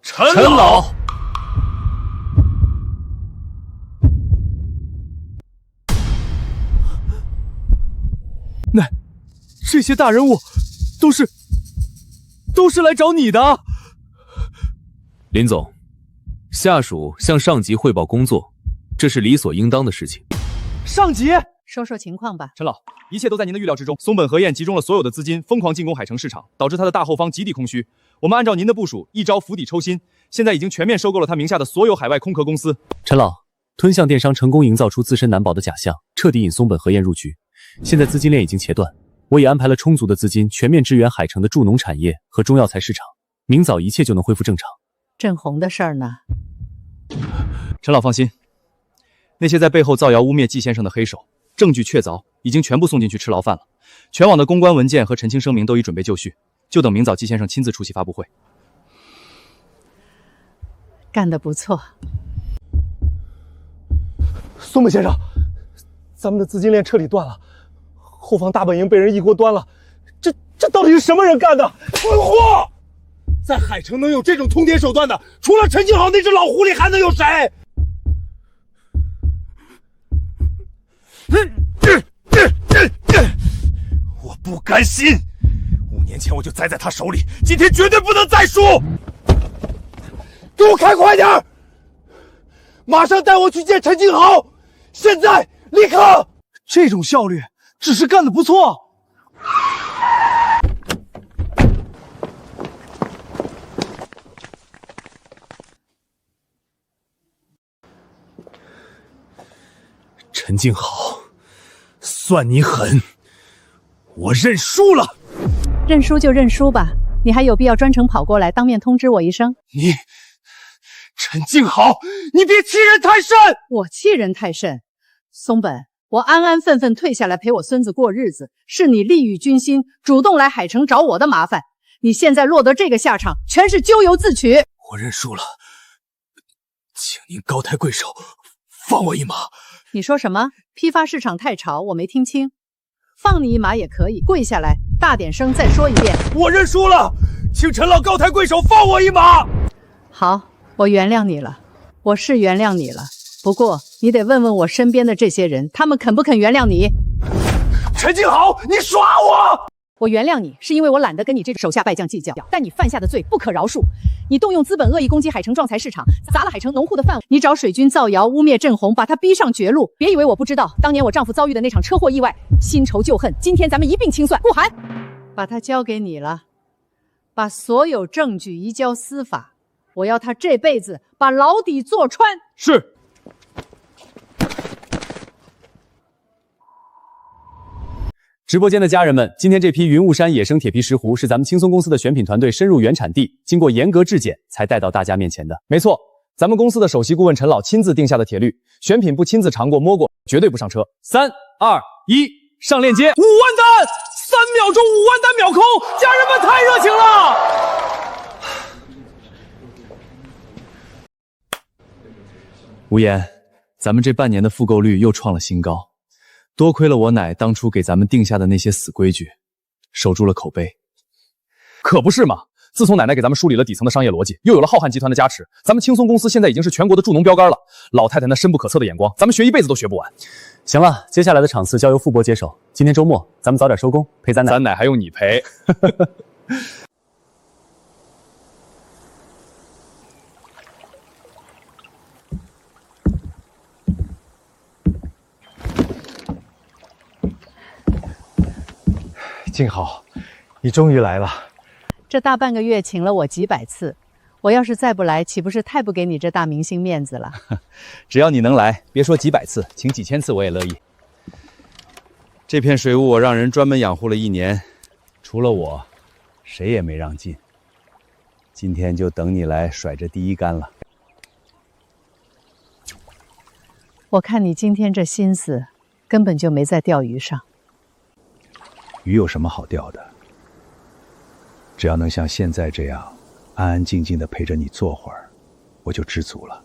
陈老，奶，这些大人物都是来找你的。林总，下属向上级汇报工作，这是理所应当的事情。上级，说说情况吧。陈老，一切都在您的预料之中。松本和彦集中了所有的资金，疯狂进攻海城市场，导致他的大后方极地空虚。我们按照您的部署，一招釜底抽薪，现在已经全面收购了他名下的所有海外空壳公司。陈老，吞象电商成功营造出自身难保的假象，彻底引松本和彦入局。现在资金链已经切断，我也安排了充足的资金，全面支援海城的助农产业和中药材市场。明早一切就能恢复正常。郑红的事儿呢？陈老放心，那些在背后造谣污蔑季先生的黑手，证据确凿，已经全部送进去吃牢饭了。全网的公关文件和澄清声明都已准备就绪，就等明早季先生亲自出席发布会。干得不错。松本先生，咱们的资金链彻底断了，后方大本营被人一锅端了，这到底是什么人干的？混货！在海城能有这种通天手段的，除了陈静豪那只老狐狸，还能有谁？我不甘心，5年前我就栽在他手里，今天绝对不能再输！给我开快点！马上带我去见陈静豪，现在立刻！这种效率，只是干得不错。陈静豪，算你狠，我认输了。认输就认输吧，你还有必要专程跑过来当面通知我一声？你，陈静豪，你别欺人太甚！我欺人太甚？松本，我安安分分退下来陪我孙子过日子，是你利欲熏心，主动来海城找我的麻烦。你现在落得这个下场，全是咎由自取。我认输了，请您高抬贵手，放我一马。你说什么？批发市场太吵，我没听清。放你一马也可以，跪下来，大点声再说一遍。我认输了，请陈老高抬贵手，放我一马。好，我原谅你了，我是原谅你了。不过你得问问我身边的这些人，他们肯不肯原谅你？陈静豪，你耍我！我原谅你，是因为我懒得跟你这手下败将计较，但你犯下的罪不可饶恕。你动用资本恶意攻击海城壮材市场，砸了海城农户的饭碗。你找水军造谣污蔑郑红，把他逼上绝路。别以为我不知道，当年我丈夫遭遇的那场车祸意外，新仇旧恨，今天咱们一并清算。顾寒，把他交给你了，把所有证据移交司法，我要他这辈子把牢底坐穿。是。直播间的家人们，今天这批云雾山野生铁皮石斛是咱们青松公司的选品团队深入原产地，经过严格质检才带到大家面前的。没错，咱们公司的首席顾问陈老亲自定下的铁律，选品不亲自尝过摸过，绝对不上车。3、2、1，上链接！5万单，3秒钟5万单秒空，家人们太热情了！无言，咱们这半年的复购率又创了新高。多亏了我奶当初给咱们定下的那些死规矩，守住了口碑。可不是嘛！自从奶奶给咱们梳理了底层的商业逻辑，又有了浩瀚集团的加持，咱们青松公司现在已经是全国的助农标杆了。老太太那深不可测的眼光，咱们学一辈子都学不完。行了，接下来的场次交由傅博接手。今天周末，咱们早点收工，陪咱奶。咱奶还用你陪？静豪，你终于来了。这大半个月请了我几百次，我要是再不来，岂不是太不给你这大明星面子了？只要你能来，别说几百次，请几千次我也乐意。这片水雾我让人专门养护了1年，除了我，谁也没让进。今天就等你来甩这第一杆了。我看你今天这心思，根本就没在钓鱼上。鱼有什么好钓的？只要能像现在这样，安安静静的陪着你坐会儿，我就知足了。